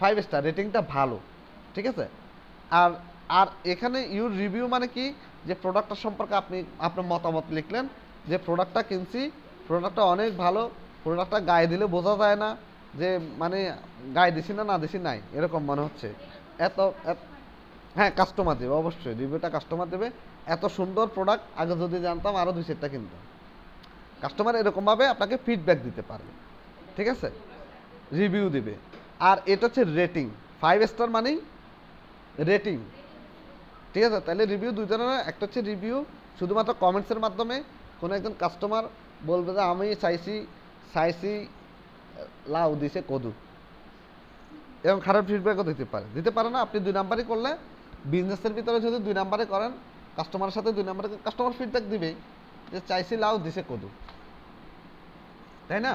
[SPEAKER 1] 5 স্টার রেটিংটা ভালো, ঠিক আছে। আর আর এখানে ইউর রিভিউ মানে কি, যে প্রোডাক্টটা সম্পর্কে আপনি আপনার মতামত লিখলেন, যে প্রোডাক্টটা কিনছি, প্রোডাক্টটা অনেক ভালো, প্রোডাক্টটা গায়ে দিলে বোঝা যায় না যে মানে গায়ে দিছি না দিছি নাই, এরকম মনে হচ্ছে। হ্যাঁ কাস্টমার দেবে, অবশ্যই রিভিউটা কাস্টমার দেবে। এত সুন্দর প্রোডাক্ট, আগে যদি জানতাম আরও 2-4টা কিনতাম। কাস্টমার এরকমভাবে আপনাকে ফিডব্যাক দিতে পারবে, ঠিক আছে, রিভিউ দিবে। আর এটা হচ্ছে রেটিং, 5 স্টার মানেই রেটিং, ঠিক আছে। তাহলে রিভিউ দুই ধরনের, একটা হচ্ছে রিভিউ শুধুমাত্র কমেন্টসের মাধ্যমে, কোনো একজন কাস্টমার বলবে যে আমি চাইছি লাউ দিছে কদু, এবং খারাপ ফিডব্যাকও দিতে পারে না। আপনি 2 নাম্বারই করলে, বিজনেসের ভিতরে যদি 2 নাম্বারে করেন, কাস্টমারের সাথে 2 নাম্বারে, কাস্টমার ফিডব্যাক দিবেই যে চাইছি লাউ দিছে কদু, তাই না।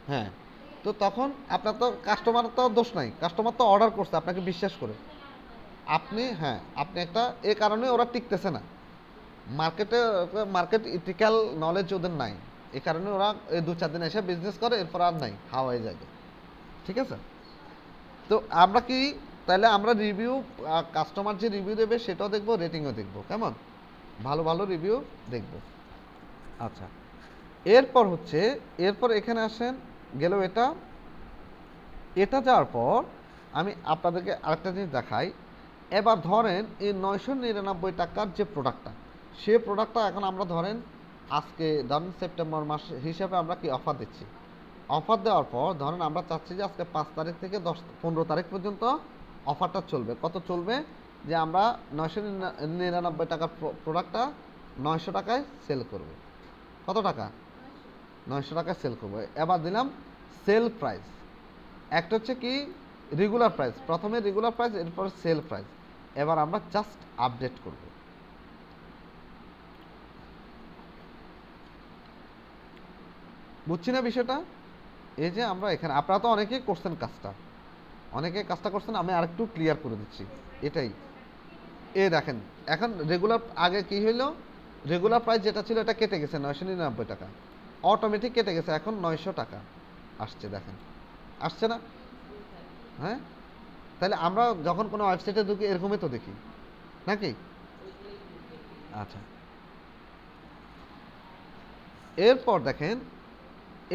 [SPEAKER 1] হ্যাঁ, তো তখন আপনার তো কাস্টমার তো দোষ নাই, কাস্টমার তো অর্ডার করছে আপনাকে বিশ্বাস করে, আপনি একটা, এ কারণে ওরা টিকতেছে না মার্কেট ইথিক্যাল নলেজ ওদের নাই, এই কারণে ওরা এই 2-4 দিন এসে বিজনেস করে, এরপর আর নাই, হাওয়াই যায়, ঠিক আছে। তো আমরা কি, তাহলে আমরা রিভিউ, কাস্টমার যে রিভিউ দেবে সেটাও দেখবো, রেটিংও দেখবো, কেমন ভালো রিভিউ দেখবো। আচ্ছা, এরপর এখানে আসেন, গেল এটা যাওয়ার পর আমি আপনাদেরকে আরেকটা জিনিস দেখাই। এবার ধরেন এই 999 টাকার যে প্রোডাক্টটা, সে প্রোডাক্টটা এখন আমরা ধরেন আজকে ধরেন সেপ্টেম্বর মাস হিসাবে আমরা কি অফার দিচ্ছি। অফার দেওয়ার পর ধরেন আমরা চাচ্ছি যে আজকে 5 তারিখ থেকে 15 তারিখ পর্যন্ত অফারটা চলবে। কত চলবে? যে আমরা 999 টাকার প্রোডাক্টটা 900 টাকায় সেল করব। কত টাকা? 900 টাকায় সেল করবো। এবার দিলাম সেল প্রাইস। একটা হচ্ছে কি রেগুলার প্রাইস, প্রথমে রেগুলার প্রাইস, এরপর সেল প্রাইস। এবার আমরা জাস্ট আপডেট করব। বুঝছি না বিষয়টা? এই যে আমরা এখানে, আপনারা তো অনেকেই করছেন কাজটা, অনেকে কাজটা করছেন, আমি আরেকটু ক্লিয়ার করে দিচ্ছি। এটাই দেখেন এখন রেগুলার, আগে কি হইলো, রেগুলার প্রাইস যেটা ছিল এটা কেটে গেছে 999 টাকা, অটোমেটিক কেটে গেছে, এখন 900 টাকা আসছে। দেখেন আসছে না? হ্যাঁ, তাহলে আমরা যখন কোনো ওয়েবসাইটে ঢুকি এরকমই তো দেখি নাকি? আচ্ছা, এরপর দেখেন,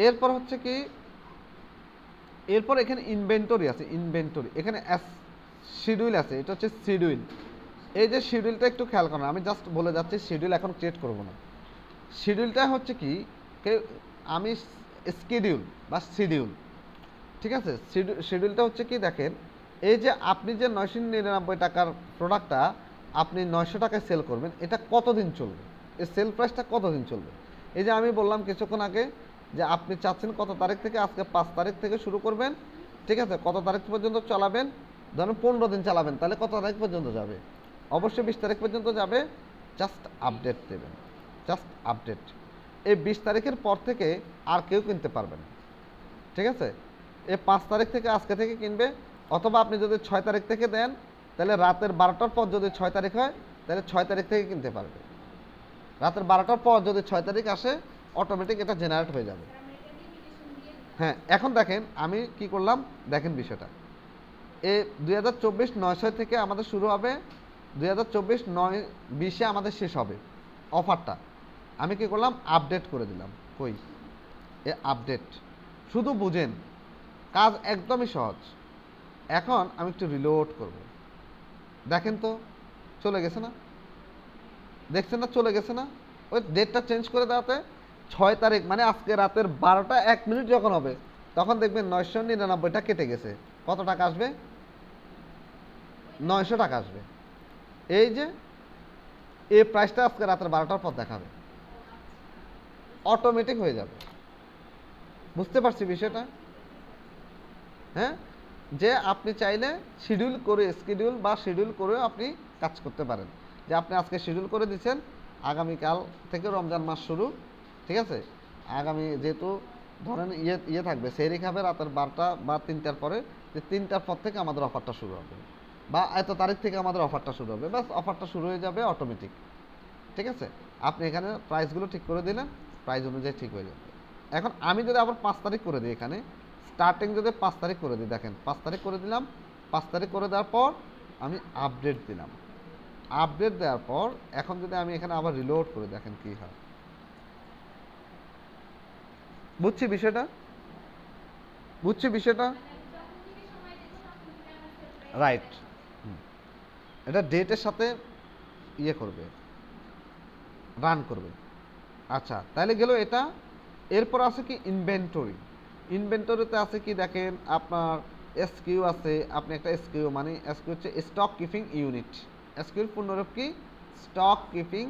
[SPEAKER 1] এরপর হচ্ছে কি, এরপর এখানে ইনভেন্টরি আছে, ইনভেন্টরি এখানে শিডিউল আছে, এটা হচ্ছে শিডিউল। এই যে শিডিউলটা একটু খেয়াল করেন, আমি জাস্ট বলে যাচ্ছি, শিডিউল এখন ক্রিয়েট করব না। শিডিউলটা হচ্ছে কি, আমি স্কেডিউল বা শিডিউল, ঠিক আছে? শিডিউলটা হচ্ছে কি, দেখেন এই যে আপনি যে 999 টাকার প্রোডাক্টটা আপনি 900 টাকায় সেল করবেন, এটা কতদিন চলবে, এই সেল প্রাইসটা কতদিন চলবে। এই যে আমি বললাম কিছুক্ষণ আগে যে আপনি চাচ্ছেন কত তারিখ থেকে, আজকে 5 তারিখ থেকে শুরু করবেন, ঠিক আছে? কত তারিখ পর্যন্ত চালাবেন? ধরুন 15 দিন চালাবেন, তাহলে কত তারিখ পর্যন্ত যাবে? অবশ্যই 20 তারিখ পর্যন্ত যাবে। জাস্ট আপডেট দেবেন, জাস্ট আপডেট। এই 20 তারিখের পর থেকে আর কেউ কিনতে পারবে না, ঠিক আছে? এই 5 তারিখ থেকে আজকে থেকে কিনবে, অথবা আপনি যদি 6 তারিখ থেকে দেন, তাহলে রাতের 12টার পর যদি 6 তারিখ হয়, তাহলে 6 তারিখ থেকে কিনতে পারবে। রাতের 12টার পর যদি 6 তারিখ আসে, অটোমেটিক এটা জেনারেট হয়ে যাবে। হ্যাঁ, এখন দেখেন আমি কি করলাম, দেখেন বিষয়টা। এই 2024 9/6 থেকে আমাদের শুরু হবে, 2024 9/20 আমাদের শেষ হবে অফারটা। আমি কি করলাম, আপডেট করে দিলাম। কই এ আপডেট, শুধু বুঝেন, কাজ একদমই সহজ। এখন আমি একটু রিলোড করব, দেখেন তো চলে গেছে না? দেখছেন না চলে গেছে না? ওই ডেটটা চেঞ্জ করে দেওয়াতে 6 তারিখ মানে আজকে রাতের 12টা 1 মিনিট যখন হবে, তখন দেখবেন 999টা কেটে গেছে। কত টাকা আসবে? 900 টাকা আসবে। এই যে এই প্রাইসটা আজকে রাতের 12টার পর দেখাবে, অটোমেটিক হয়ে যাবে। বুঝতে পারছি বিষয়টা? হ্যাঁ, যে আপনি চাইলে শিডিউল করে, স্কেডিউল বা শিডিউল করেও আপনি কাজ করতে পারেন। যে আপনি আজকে শিডিউল করে দিচ্ছেন, আগামীকাল থেকে রমজান মাস শুরু, ঠিক আছে? আগামী যেহেতু ধরেন ইয়ে থাকবে, সেহরি খাবে রাতের 12টা বা 3টার পরে, যে 3টার পর থেকে আমাদের অফারটা শুরু হবে, বা এত তারিখ থেকে আমাদের অফারটা শুরু হবে, ব্যাস অফারটা শুরু হয়ে যাবে অটোমেটিক, ঠিক আছে? আপনি এখানে প্রাইসগুলো ঠিক করে দিলেন, প্রাইস অনুযায়ী ঠিক হয়ে যাবে। এখন আমি যদি আবার 5 তারিখ করে দিই, এখানে স্টার্টিং যদি 5 তারিখ করে দিই, দেখেন 5 তারিখ করে দিলাম। 5 তারিখ করে দেওয়ার পর আমি আপডেট দিলাম। আপডেট দেওয়ার পর এখন যদি আমি এখানে আবার রিলোড করে, দেখেন কি হয়। বুঝছি বিষয়টা? বুঝছি বিষয়টা? রাইট, এটা ডেটের সাথে ইয়ে করবে, রান করবে। আচ্ছা, তাহলে গেল এটা। এরপর আছে কি ইনভেন্টরি। ইনভেন্টরিতে আছে কি, দেখেন আপনার এসকিউ আছে। আপনি একটা এসকিউ মানে এসকিউ হচ্ছে স্টক কিপিং ইউনিট। এসকিউর পূর্ণরূপ কি? Stock keeping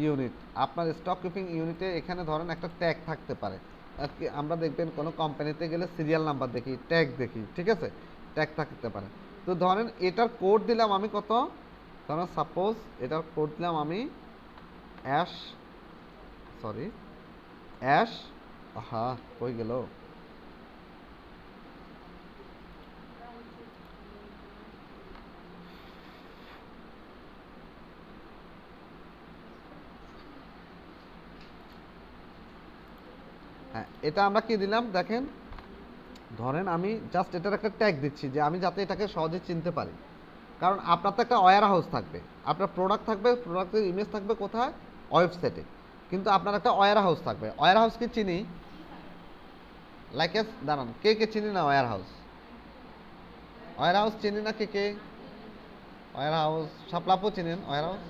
[SPEAKER 1] unit. আপনার স্টক কিপিং ইউনিটে এখানে ধরেন একটা ট্যাগ থাকতে পারে। আমরা দেখবেন কোনো কোম্পানিতে গেলে সিরিয়াল নাম্বার দেখি, ট্যাগ দেখি, ঠিক আছে? ট্যাগ থাকতে পারে। তো ধরেন এটার কোড দিলাম আমি কত, ধরেন সাপোজ এটার কোড দিলাম আমি অ্যাশ, সরি অ্যাশ, হ্যাঁ কই গেল, হ্যাঁ এটা আমরা কি দিলাম দেখেন, ধরেন আমি জাস্ট এটার একটা ট্যাগ দিচ্ছি যে আমি যাতে এটাকে সহজে চিনতে পারি। কারণ আপনার তো একটা ওয়্যার হাউস থাকবে, আপনার প্রোডাক্ট থাকবে, প্রোডাক্টের ইমেজ থাকবে কোথায়? ওয়েবসাইটে। কিন্তু আপনার একটা ওয়্যার হাউস থাকবে। ওয়্যার হাউস কি চিনি? লাইক দাঁড়ান, কে কে চিনি না ওয়্যার হাউস? ওয়্যার হাউস চিনি না কে ওয়্যার হাউস সাপলাপু চিনেন warehouse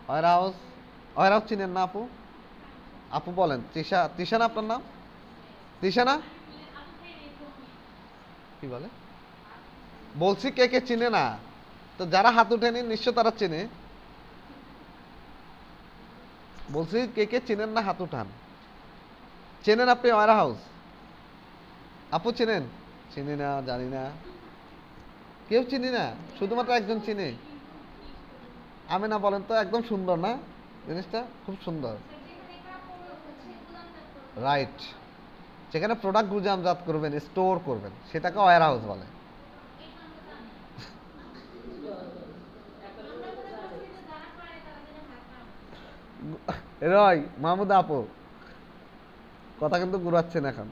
[SPEAKER 1] warehouse warehouse চিনেন না আপু আপু বলেন তৃষা না আপনার নাম তৃষা না কি বলে বলছি কে চিনে না তো যারা হাত উঠেনি নিশ্চয় তারা চিনে বলছি কে চিনেন না হাত উঠান চেনেন আপনি ওয়্যার হাউস আপু চিনেন চিনি না জানি না কেউ চিনি না শুধুমাত্র একজন চিনে আমি না বলেন তো একদম সুন্দর না জিনিসটা খুব সুন্দর রাইট যেখানে প্রোডাক্ট গুদামজাত করবেন স্টোর করবেন সেটাকে ওয়্যার হাউস বলে রয় মাহমুদ আপু কথা কিন্তু ঘুরাচ্ছেন এখন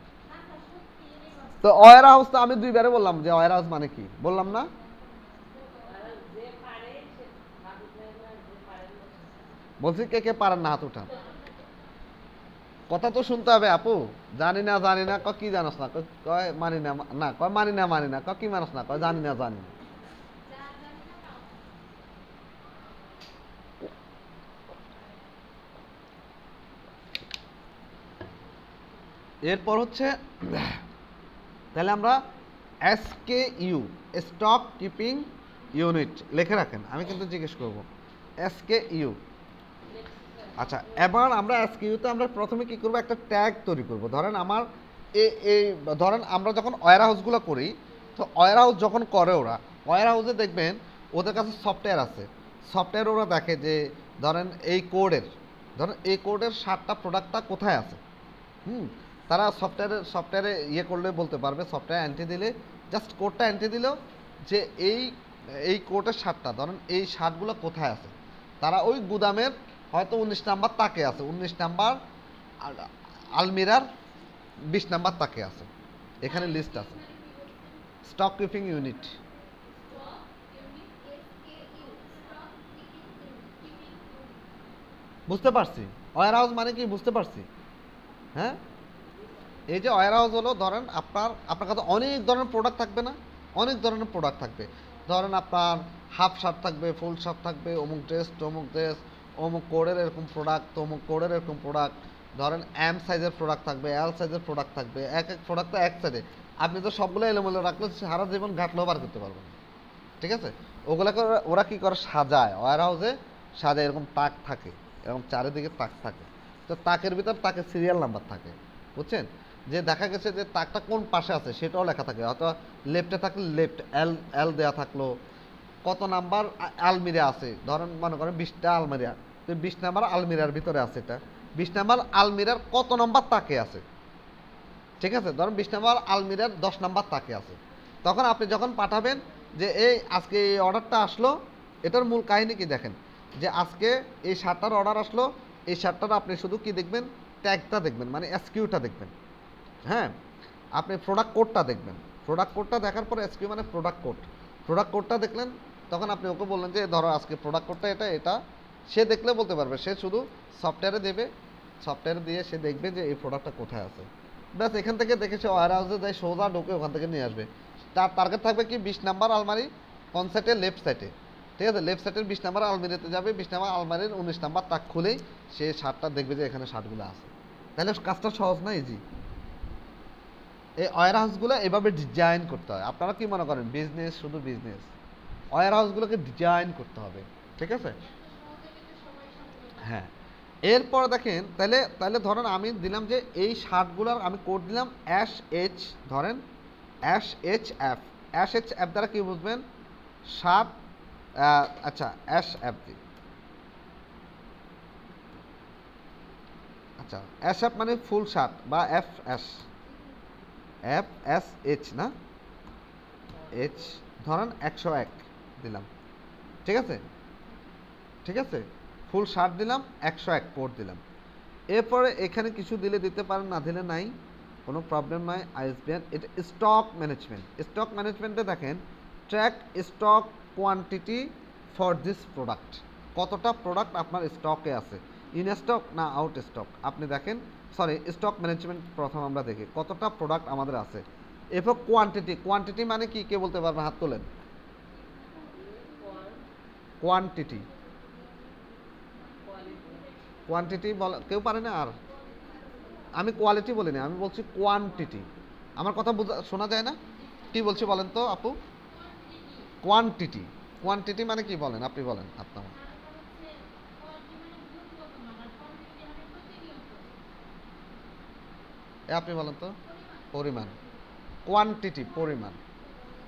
[SPEAKER 1] তো ওয়্যার হাউস তো আমি দুইবারে বললাম যে ওয়্যার হাউস মানে কি বললাম না বলছি কে পারেন না হাত উঠান কথা তো শুনতে হবে আপু জানি না কি জানোস না কয় মানি না না কয় মানি না কি মানুষ না কয় জানি না এরপর হচ্ছে তাহলে আমরা SKU স্টক কিপিং ইউনিট লিখে রাখেন আমি কিন্তু জিজ্ঞেস করব SKU আচ্ছা এবার আমরা SKU-তে আমরা প্রথমে কি করব একটা ট্যাগ তৈরি করব ধরেন আমার এই ধরেন আমরা যখন ওয়্যার হাউসগুলো করি তো ওয়্যার হাউস যখন করে ওরা ওয়্যার হাউসে দেখবেন ওদের কাছে সফটওয়্যার আছে সফটওয়্যার ওরা দেখে যে ধরেন এই কোডের 7টা প্রোডাক্টটা কোথায় আছে তারা সফটওয়্যারে ইয়ে করলে বলতে পারবে সফটওয়্যার এন্ট্রি দিলে জাস্ট কোডটা এন্ট্রি দিলেও যে এই কোডের 7টা ধরেন এই 7গুলো কোথায় আছে তারা ওই গুদামের হয়তো 19 নাম্বার তাকে আছে 19 নাম্বার আলমিরার 20 নাম্বার তাকে আছে এখানে লিস্ট আছে স্টক কিপিং ইউনিট বুঝতে পারছি ওয়্যার হাউস মানে কি বুঝতে পারছি হ্যাঁ এই যে ওয়্যার হাউস হলো ধরেন আপনার কাছে অনেক ধরনের প্রোডাক্ট থাকবে না অনেক ধরনের প্রোডাক্ট থাকবে ধরেন আপনার হাফ শার্ট থাকবে ফুল শার্ট থাকবে অমুক ড্রেস অমুক কোডের এরকম প্রোডাক্ট তমুক কোডের এরকম প্রোডাক্ট ধরেন এম সাইজের প্রোডাক্ট থাকবে এল সাইজের প্রোডাক্ট থাকবে এক প্রোডাক্ট তো এক সাইজে আপনি তো সবগুলো এলোমেলো রাখলে সারা জীবন ঘাটলেও বার করতে পারবেন ঠিক আছে ওগুলোকে ওরা কি করে সাজায় ওয়্যার হাউসে সাজায় এরকম তাক থাকে এরকম চারিদিকে তাক থাকে তো তাকের ভিতর তাকে সিরিয়াল নাম্বার থাকে বুঝছেন যে দেখা গেছে যে তাকটা কোন পাশে আছে সেটাও লেখা থাকে হয়তো লেফটে থাকলে লেফট এল দেওয়া থাকলো কত নাম্বার আলমিরা আছে ধরেন মনে করেন 20টা আলমিরা তো 20 নাম্বার আলমিরার ভিতরে আছে এটা 20 নাম্বার আলমিরার কত নাম্বার তাকে আছে ঠিক আছে ধরেন 20 নাম্বার আলমিরার 10 নাম্বার তাকে আছে তখন আপনি যখন পাঠাবেন যে এই আজকে এই অর্ডারটা আসলো এটার মূল কাহিনী কি দেখেন যে আজকে এই 7টার অর্ডার আসলো এই 7টার আপনি শুধু কি দেখবেন ট্যাগটা দেখবেন মানে SKU-টা দেখবেন হ্যাঁ আপনি প্রোডাক্ট কোডটা দেখবেন প্রোডাক্ট কোডটা দেখার পরে SKU মানে প্রোডাক্ট কোডটা দেখলেন তখন আপনি ওকে বললেন যে ধরো আজকে প্রোডাক্ট কোডটা এটা সে দেখলে বলতে পারবে সে শুধু সফটওয়্যারে দেবে সফটওয়্যারে দিয়ে সে দেখবে যে এই প্রোডাক্টটা কোথায় আছে ব্যাস এখান থেকে দেখে সে ওয়্যার হাউসে যায় সোজা ঢোকে ওখান থেকে নিয়ে আসবে তার টার্গেট থাকবে কি 20 নাম্বার আলমারি কোন সাইডে লেফট সাইডে ঠিক আছে লেফট সাইডের 20 নাম্বার আলমারিতে যাবে 20 নাম্বার আলমারির 19 নাম্বার তাক খুলেই সে 7টা দেখবে যে এখানে 7গুলো আছে তাহলে কাজটা সহজ না ইজি এই ওয়্যার হাউসগুলো এভাবে ডিজাইন করতে হয় আপনারা কি মনে করেন বিজনেস শুধু বিজনেস ওয়্যার হাউসগুলোকে ডিজাইন করতে হবে ঠিক আছে হ্যাঁ এরপর দেখেন তাহলে ধরেন আমি দিলাম যে এই শার্টগুলোর আমি কোড দিলাম SH ধরেন SHF SHF দ্বারা কি বুঝবেন শার্ট আচ্ছা SHF দি আচ্ছা SHF মানে ফুল শার্ট বা FSH না H ধরেন 101 দিলাম ঠিক আছে ফুল শার্ট দিলাম 101 কোড দিলাম এরপরে এখানে কিছু দিলে দিতে পারেন না দিলে নাই কোনো প্রবলেম নাই ISBN এটা স্টক ম্যানেজমেন্টে দেখেন track stock quantity for this product কতটা প্রোডাক্ট আপনার স্টকে আছে ইন স্টক না আউট স্টক আপনি দেখেন সরি স্টক ম্যানেজমেন্ট প্রথম আমরা দেখি কতটা প্রোডাক্ট আমাদের আছে এরপর কোয়ান্টিটি, কোয়ান্টিটি মানে কি কে বলতে পারবেন, হাত তোলেন। কোয়ান্টিটি, কোয়ান্টিটি বল, কেউ পারে না আর? আমি কোয়ালিটি বলিনি, আমি বলছি কোয়ান্টিটি। আমার কথা শোনা যায় না? কি বলছি বলেন তো আপু? কোয়ান্টিটি, কোয়ান্টিটি মানে কি বলেন, আপনি বলেন আপনার। আপনি বলেন তো। পরিমাণ, কোয়ান্টিটি পরিমাণ,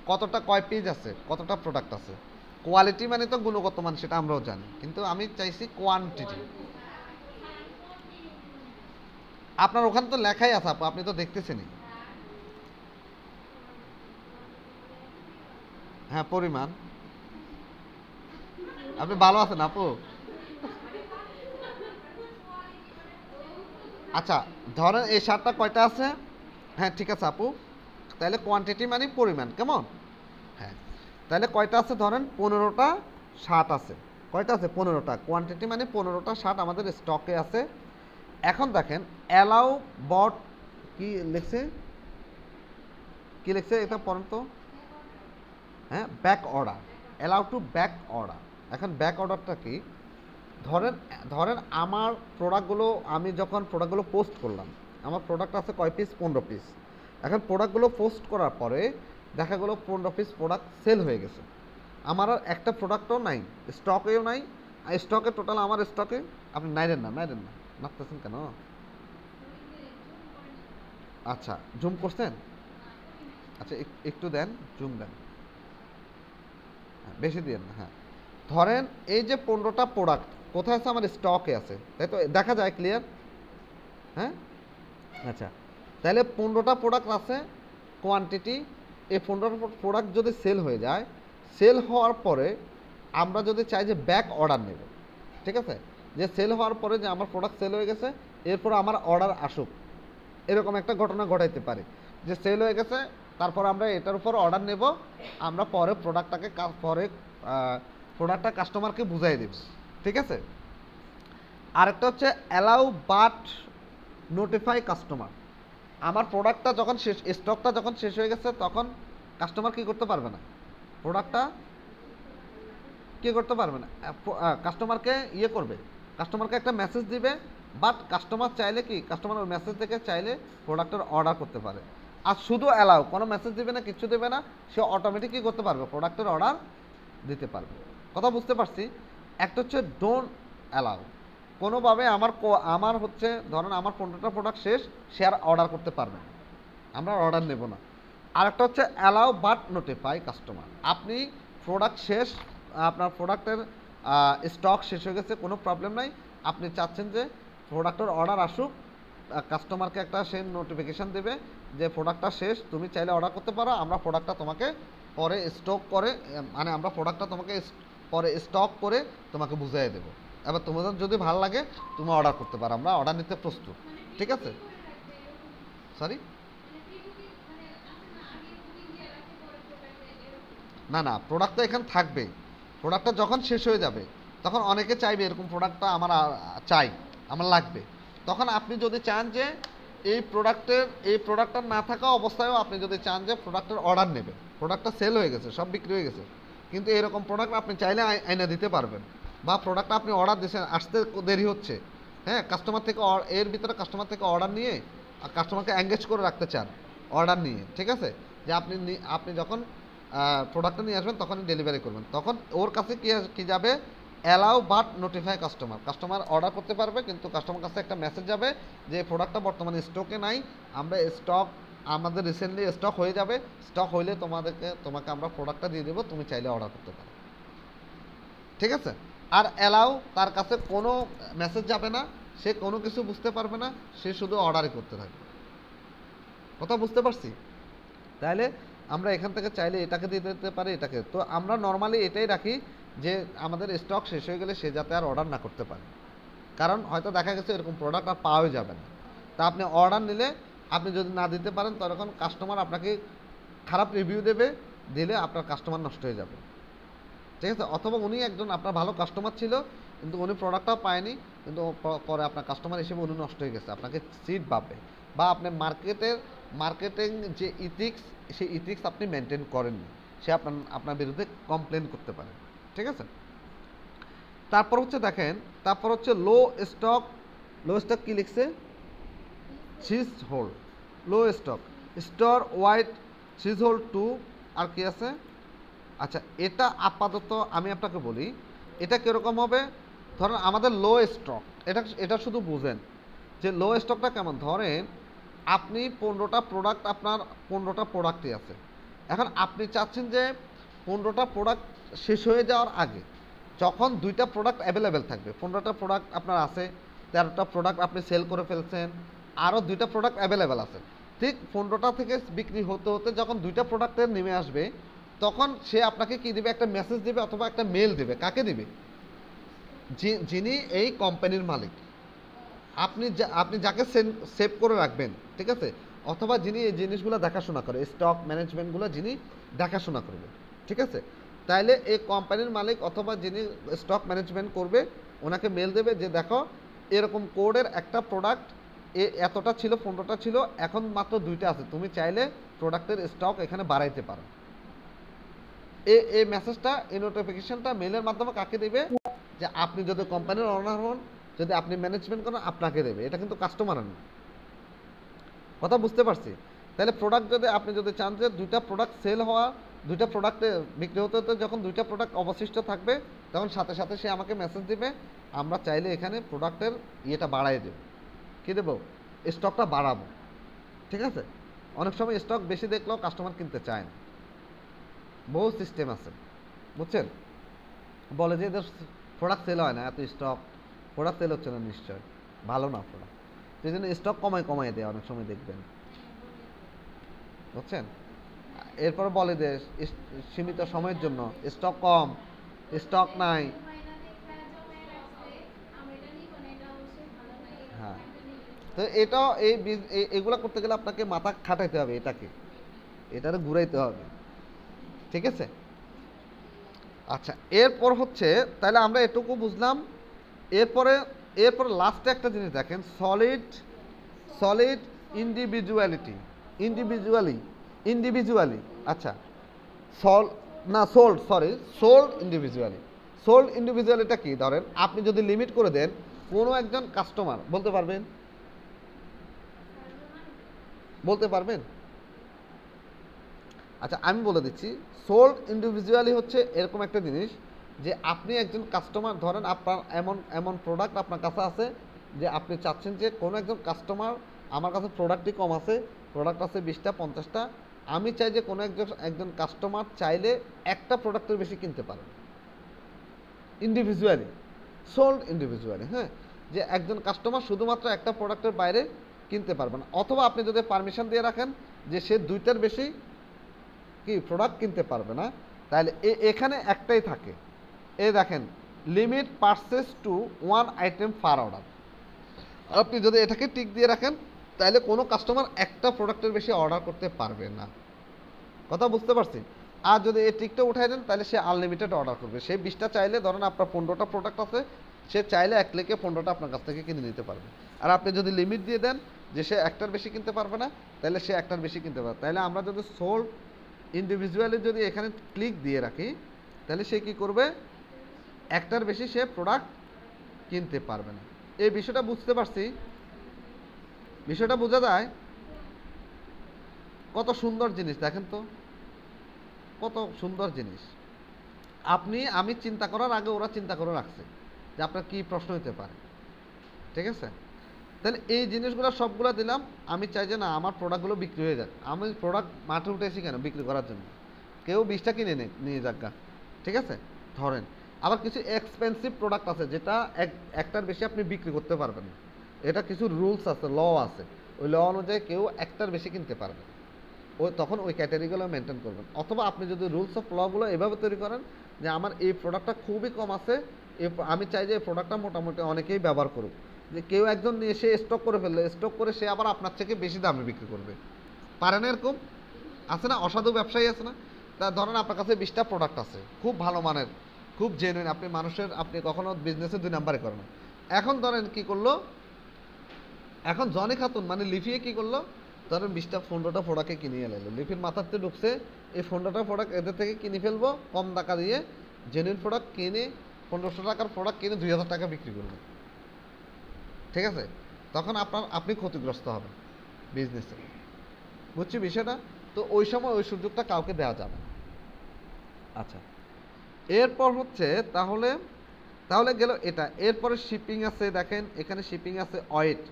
[SPEAKER 1] কতটা, কয় পিস আছে, কতটা প্রোডাক্ট আছে। কোয়ালিটি মানে তো গুণগত মান, সেটা আমরাও জানি, কিন্তু আমি চাইছি কোয়ান্টিটি। আপনার ওখানে তো লেখাই আছে আপু, আপনি তো দেখতেছেনই। হ্যাঁ পরিমাণ। আপনি ভালো আছেন আপু? আচ্ছা, ধরেন এই শার্টটা কয়টা আছে? হ্যাঁ ঠিক আছে আপু, তাহলে কোয়ান্টিটি মানে পরিমাণ, কেমন? হ্যাঁ, তাহলে কয়টা আছে, ধরেন 15টা শার্ট আছে। কয়টা আছে? 15টা। কোয়ান্টিটি মানে 15টা শার্ট আমাদের স্টকে আছে। এখন দেখেন অ্যালাউ বট কি লিখছে, কি লিখছে এটা পড়েন তো। হ্যাঁ, back order, allow to back order. এখন ব্যাক অর্ডারটা কি? ধরেন, ধরেন আমার প্রোডাক্টগুলো, আমি যখন প্রোডাক্টগুলো পোস্ট করলাম, আমার প্রোডাক্ট আছে কয় পিস? 15 পিস। এখন প্রোডাক্টগুলো পোস্ট করার পরে দেখা গেলো 15 পিস প্রোডাক্ট সেল হয়ে গেছে, আমার আর একটা প্রোডাক্টও নাই, স্টকেও নাই। স্টকে টোটাল আমার স্টকে, আপনি নাইরেন না, নাইরেন না, নাচতেছেন কেন? আচ্ছা জুম করছেন? আচ্ছা একটু দেন, জুম দেন। হ্যাঁ, বেশি দিয়েন না। হ্যাঁ, ধরেন এই যে 15টা প্রোডাক্ট কোথায় আছে? আমার স্টকে আছে, তাই তো, দেখা যায় ক্লিয়ার? হ্যাঁ, আচ্ছা, তাহলে 15টা প্রোডাক্ট আছে, কোয়ান্টিটি। এই 15টা প্রোডাক্ট যদি সেল হয়ে যায়, সেল হওয়ার পরে আমরা যদি চাই যে ব্যাক অর্ডার নেব, ঠিক আছে, যে সেল হওয়ার পরে যে আমার প্রোডাক্ট সেল হয়ে গেছে, এরপর আমার অর্ডার আসুক, এরকম একটা ঘটনা ঘটাইতে পারে যে সেল হয়ে গেছে, তারপর আমরা এটার উপর অর্ডার নেব, আমরা পরে প্রোডাক্টটাকে পরে প্রোডাক্টটা কাস্টমারকে বুঝাই দেব, ঠিক আছে। আরেকটা হচ্ছে অ্যালাউ বাট নোটিফাই কাস্টমার। আমার প্রোডাক্টটা যখন শেষ, স্টকটা যখন শেষ হয়ে গেছে, তখন কাস্টমার কি করতে পারবে না, প্রোডাক্টটা কি করতে পারবে না, কাস্টমারকে ইয়ে করবে, কাস্টমারকে একটা মেসেজ দিবে, বাট কাস্টমার চাইলে কি, কাস্টমার ওই মেসেজ থেকে চাইলে প্রোডাক্টের অর্ডার করতে পারে। আর শুধু অ্যালাউ, কোনো মেসেজ দিবে না, কিছু দেবে না, সে অটোমেটিক কী করতে পারবে, প্রোডাক্টের অর্ডার দিতে পারবে। কথা বুঝতে পারছি? একটা হচ্ছে ডোন্ট অ্যালাউ, কোনোভাবে আমার হচ্ছে ধরেন আমার 15টা প্রোডাক্ট শেষ, সে আর অর্ডার করতে পারবে না, আমরা অর্ডার নেব না। আরেকটা হচ্ছে অ্যালাউ বাট নোটিফাই কাস্টমার, আপনি প্রোডাক্ট শেষ, আপনার প্রোডাক্টের স্টক শেষ হয়ে গেছে, কোনো প্রবলেম নাই, আপনি চাচ্ছেন যে প্রোডাক্টের অর্ডার আসুক, কাস্টমারকে একটা সে নোটিফিকেশান দেবে যে প্রোডাক্টটা শেষ, তুমি চাইলে অর্ডার করতে পারো, আমরা প্রোডাক্টটা তোমাকে পরে স্টক করে, মানে আমরা প্রোডাক্টটা তোমাকে পরে স্টক করে তোমাকে বুঝিয়ে দেবো, এবার তোমাদের যদি ভালো লাগে তুমি অর্ডার করতে পারো, আমরা অর্ডার নিতে প্রস্তুত, ঠিক আছে। সরি, না না, প্রোডাক্ট তো এখানে থাকবেই, প্রোডাক্টটা যখন শেষ হয়ে যাবে তখন অনেকে চাইবে এরকম প্রোডাক্টটা আমার চাই, আমার লাগবে, তখন আপনি যদি চান যে এই প্রোডাক্টটা না থাকা অবস্থায়ও আপনি যদি চান যে প্রোডাক্টের অর্ডার নেবে, প্রোডাক্টটা সেল হয়ে গেছে, সব বিক্রি হয়ে গেছে, কিন্তু এরকম প্রোডাক্ট আপনি চাইলে আইনা দিতে পারবেন, বা প্রোডাক্টটা আপনি অর্ডার দিয়েছেন, আসতে দেরি হচ্ছে, হ্যাঁ, কাস্টমার থেকে এর ভিতরে কাস্টমার থেকে অর্ডার নিয়ে কাস্টমারকে এঙ্গেজ করে রাখতে চান অর্ডার নিয়ে, ঠিক আছে, যে আপনি যখন প্রোডাক্টটা নিয়ে আসবেন তখনই ডেলিভারি করবেন, তখন ওর কাছে কি যাবে, allow but notify customer, customer order করতে পারবে, কিন্তু কাস্টমার কাছে একটা মেসেজ যাবে যে প্রোডাক্টটা বর্তমানে স্টকে নাই, আমরা স্টক, আমাদের রিসেন্টলি স্টক হয়ে যাবে, স্টক হইলে তোমাকে আমরা প্রোডাক্টটা দিয়ে দেবো, তুমি চাইলে অর্ডার করতে পারো, ঠিক আছে। আর অ্যালাউ, তার কাছে কোনো মেসেজ যাবে না, সে কোনো কিছু বুঝতে পারবে না, সে শুধু অর্ডারই করতে থাকবে। কথা বুঝতে পারছি? তাহলে আমরা এখান থেকে চাইলে এটাকে দিয়ে দিতে পারি, এটাকে, তো আমরা নর্মালি এটাই রাখি যে আমাদের স্টক শেষ হয়ে গেলে সে যাতে আর অর্ডার না করতে পারে, কারণ হয়তো দেখা গেছে এরকম প্রোডাক্ট আর পাওয়াই যাবে না, তা আপনি অর্ডার নিলে আপনি যদি না দিতে পারেন তখন কাস্টমার আপনাকে খারাপ রিভিউ দেবে, দিলে আপনার কাস্টমার নষ্ট হয়ে যাবে, ঠিক আছে। অথবা উনি একজন আপনার ভালো কাস্টমার ছিল, কিন্তু উনি প্রোডাক্টটাও পায়নি, কিন্তু পরে আপনার কাস্টমার হিসেবে উনি নষ্ট হয়ে গেছে, আপনাকে সিট পাবে, বা আপনি মার্কেটিং যে ইথিক্স, সেই ইথিক্স আপনি মেনটেন করেননি, সে আপনার বিরুদ্ধে কমপ্লেন করতে পারে। ঠিক আছে, তারপর হচ্ছে দেখেন, তারপর হচ্ছে লো স্টক কি লিখছে, size hold, low stock, store wide size hold two, আর কি আছে, আচ্ছা এটা আপাতত আমি আপনাকে বলি এটা কীরকম হবে। ধরেন আমাদের লো স্টক, এটা শুধু বুঝেন যে লো স্টকটা কেমন। ধরেন আপনি 15টা প্রোডাক্ট, আপনার 15টা প্রোডাক্টই আছে, এখন আপনি চাচ্ছেন যে 15টা প্রোডাক্ট শেষ হয়ে যাওয়ার আগে যখন 2টা প্রোডাক্ট অ্যাভেলেবেল থাকবে, 15টা প্রোডাক্ট আপনার আছে, 13টা প্রোডাক্ট আপনি সেল করে ফেলছেন, আরও 2টা প্রোডাক্ট অ্যাভেলেবেল আছে, ঠিক 15টা থেকে বিক্রি হতে হতে যখন 2টা প্রোডাক্টের নেমে আসবে, তখন সে আপনাকে কি দিবে, একটা মেসেজ দিবে অথবা একটা মেল দিবে। কাকে দিবে? যিনি এই কোম্পানির মালিক, আপনি যাকে সেভ করে রাখবেন, ঠিক আছে, অথবা যিনি এই জিনিসগুলো দেখাশোনা করে, স্টক ম্যানেজমেন্টগুলো যিনি দেখাশোনা করবে, ঠিক আছে, তাইলে এই কোম্পানির মালিক অথবা যিনি স্টক ম্যানেজমেন্ট করবে ওনাকে মেল দেবে যে দেখো এরকম কোডের একটা প্রোডাক্ট এতটা ছিল, 15টা ছিল, এখন মাত্র 2টা আছে, তুমি চাইলে প্রোডাক্টের স্টক এখানে বাড়াইতে পারো। এই মেসেজটা, এই নোটিফিকেশনটা মেলের মাধ্যমে কাকে দেবে, যে আপনি যদি কোম্পানির ওনার হন, যদি আপনি ম্যানেজমেন্ট করেন, আপনাকে দেবে। এটা কিন্তু কাস্টমার না, কথা বুঝতে পারছি। তাহলে প্রোডাক্ট যদি আপনি যদি চান যে 2টা প্রোডাক্ট সেল হওয়া, 2টা প্রোডাক্টে বিক্রি হতে হতে যখন 2টা প্রোডাক্ট অবশিষ্ট থাকবে, তখন সাথে সাথে সে আমাকে মেসেজ দিবে, আমরা চাইলে এখানে প্রোডাক্টের ইয়েটা বাড়াই দেব, কী দেবো, স্টকটা বাড়াবো। ঠিক আছে, অনেক সময় স্টক বেশি দেখলেও কাস্টমার কিনতে চায় না, বহু সিস্টেম আছে, বুঝছেন, বলে যে এদের প্রোডাক্ট সেল হয় না, এত স্টক, প্রোডাক্ট সেল হচ্ছে না, নিশ্চয় ভালো না প্রোডাক্ট, সেই জন্য স্টক কমায় দেয় অনেক সময়, দেখবেন, বুঝছেন। এরপর বলে যে সীমিত সময়ের জন্য স্টক কম, স্টক নাই। হ্যাঁ, তো এটাও এগুলো করতে গেলে আপনাকে মাথা খাটাইতে হবে, এটারে ঘুরাইতে হবে, ঠিক আছে। আচ্ছা, এরপর হচ্ছে তাহলে আমরা এটুকু বুঝলাম। এরপরে লাস্টে একটা জিনিস দেখেন, সলিড ইন্ডিভিজুয়ালি, আচ্ছা সোল্ড ইন্ডিভিজুয়ালিটা কি? ধরেন আপনি যদি লিমিট করে দেন, কোনো একজন কাস্টমার বলতে পারবেন? আচ্ছা আমি বলে দিচ্ছি, সোল্ড ইন্ডিভিজুয়ালি হচ্ছে এরকম একটা জিনিস যে আপনি একজন কাস্টমার, ধরেন আপনার এমন প্রোডাক্ট আপনার কাছে আছে যে আপনি চাচ্ছেন যে কোনো একজন কাস্টমার, আমার কাছে প্রোডাক্টই কম আছে, প্রোডাক্ট আছে 20টা 50টা, আমি চাই যে কোনো একজন কাস্টমার চাইলে একটা প্রোডাক্টের বেশি কিনতে পারেন, ইন্ডিভিজুয়ালি, সোল্ড ইন্ডিভিজুয়ালি, হ্যাঁ, যে একজন কাস্টমার শুধুমাত্র একটা প্রোডাক্টের বাইরে কিনতে পারবে না, অথবা আপনি যদি পারমিশন দিয়ে রাখেন যে সে 2টার বেশি কি প্রোডাক্ট কিনতে পারবে না, তাহলে এখানে একটাই থাকে, দেখেন limit purchase to 1 item per order. আপনি যদি এটাকে টিক দিয়ে রাখেন, তাহলে কোনো কাস্টমার একটা প্রোডাক্টের বেশি অর্ডার করতে পারবে না, কথা বুঝতে পারছি। আর যদি এই টিকটা উঠাই দেন, তাহলে সে আনলিমিটেড অর্ডার করবে, সে 20টা চাইলে, ধরেন আপনার 15টা প্রোডাক্ট আছে, সে চাইলে 1 ক্লিকে 15টা আপনার কাছ থেকে কিনে নিতে পারবে। আর আপনি যদি লিমিট দিয়ে দেন যে সে একটার বেশি কিনতে পারবে না, তাহলে সে একটার বেশি কিনতে পারবে। তাহলে আমরা যদি সোল্ড ইন্ডিভিজুয়ালি যদি এখানে ক্লিক দিয়ে রাখি, তাহলে সে কি করবে, একটার বেশি সে প্রোডাক্ট কিনতে পারবে না। এই বিষয়টা বুঝতে পারছি, বিষয়টা বোঝা যায়। কত সুন্দর জিনিস দেখেন তো, কত সুন্দর জিনিস। আমি চিন্তা করার আগে ওরা চিন্তা করে রাখছে যে আপনার কি প্রশ্ন হতে পারে, ঠিক আছে। তাহলে এই জিনিসগুলো সবগুলো দিলাম। আমি চাই যে না, আমার প্রোডাক্টগুলো বিক্রি হয়ে যাক। আমি প্রোডাক্ট মাঠে উঠেছি কেন, বিক্রি করার জন্য। কেউ 20টা কিনে নিয়ে যাক গা, ঠিক আছে। ধরেন আবার কিছু এক্সপেন্সিভ প্রোডাক্ট আছে যেটা একটার বেশি আপনি বিক্রি করতে পারবেন না, এটা কিছু রুলস আছে, ল আছে, ওই ল অনুযায়ী কেউ একটার বেশি কিনতে পারবে, তখন ওই ক্যাটাগরিগুলো মেনটেন করবেন। অথবা আপনি যদি রুলস অফ লগুলো এভাবে তৈরি করেন যে আমার এই প্রোডাক্টটা খুবই কম আছে, আমি চাই যে এই প্রোডাক্টটা মোটামুটি অনেকেই ব্যবহার করুক, যে কেউ একজন নিয়ে সে স্টক করে ফেললো, স্টক করে সে আবার আপনার থেকে বেশি দামে বিক্রি করবে, পারে না? এরকম আছে না, অসাধু ব্যবসায়ী আছে না। তা ধরেন আপনার কাছে 20টা প্রোডাক্ট আছে, খুব ভালো মানের, খুব জেনুইন, আপনি কখনো বিজনেসে 2 নাম্বারে করেন না। এখন ধরেন কি করলো, এখন জনি খাতুন মানে লিফিয়ে কি করলো, ধরেন 20টা 15টা প্রোডাক্টে কিনে এলো, লিফির মাথাতে ঢুকছে এই 15টা প্রোডাক্ট এদের থেকে কিনে ফেলবো কম টাকা দিয়ে, জেনুইন প্রোডাক্ট কিনে 1500 টাকার প্রোডাক্ট কিনে 2000 টাকা বিক্রি করবে, ঠিক আছে? তখন আপনি ক্ষতিগ্রস্ত হবেন বিজনেসে, বুঝছি বিষয়টা? তো ওই সময় ওই সুযোগটা কাউকে দেওয়া যাবে না। আচ্ছা, এরপর হচ্ছে তাহলে তাহলে গেল এটা। এরপরে শিপিং আছে, দেখেন এখানে শিপিং আছে ওয়েট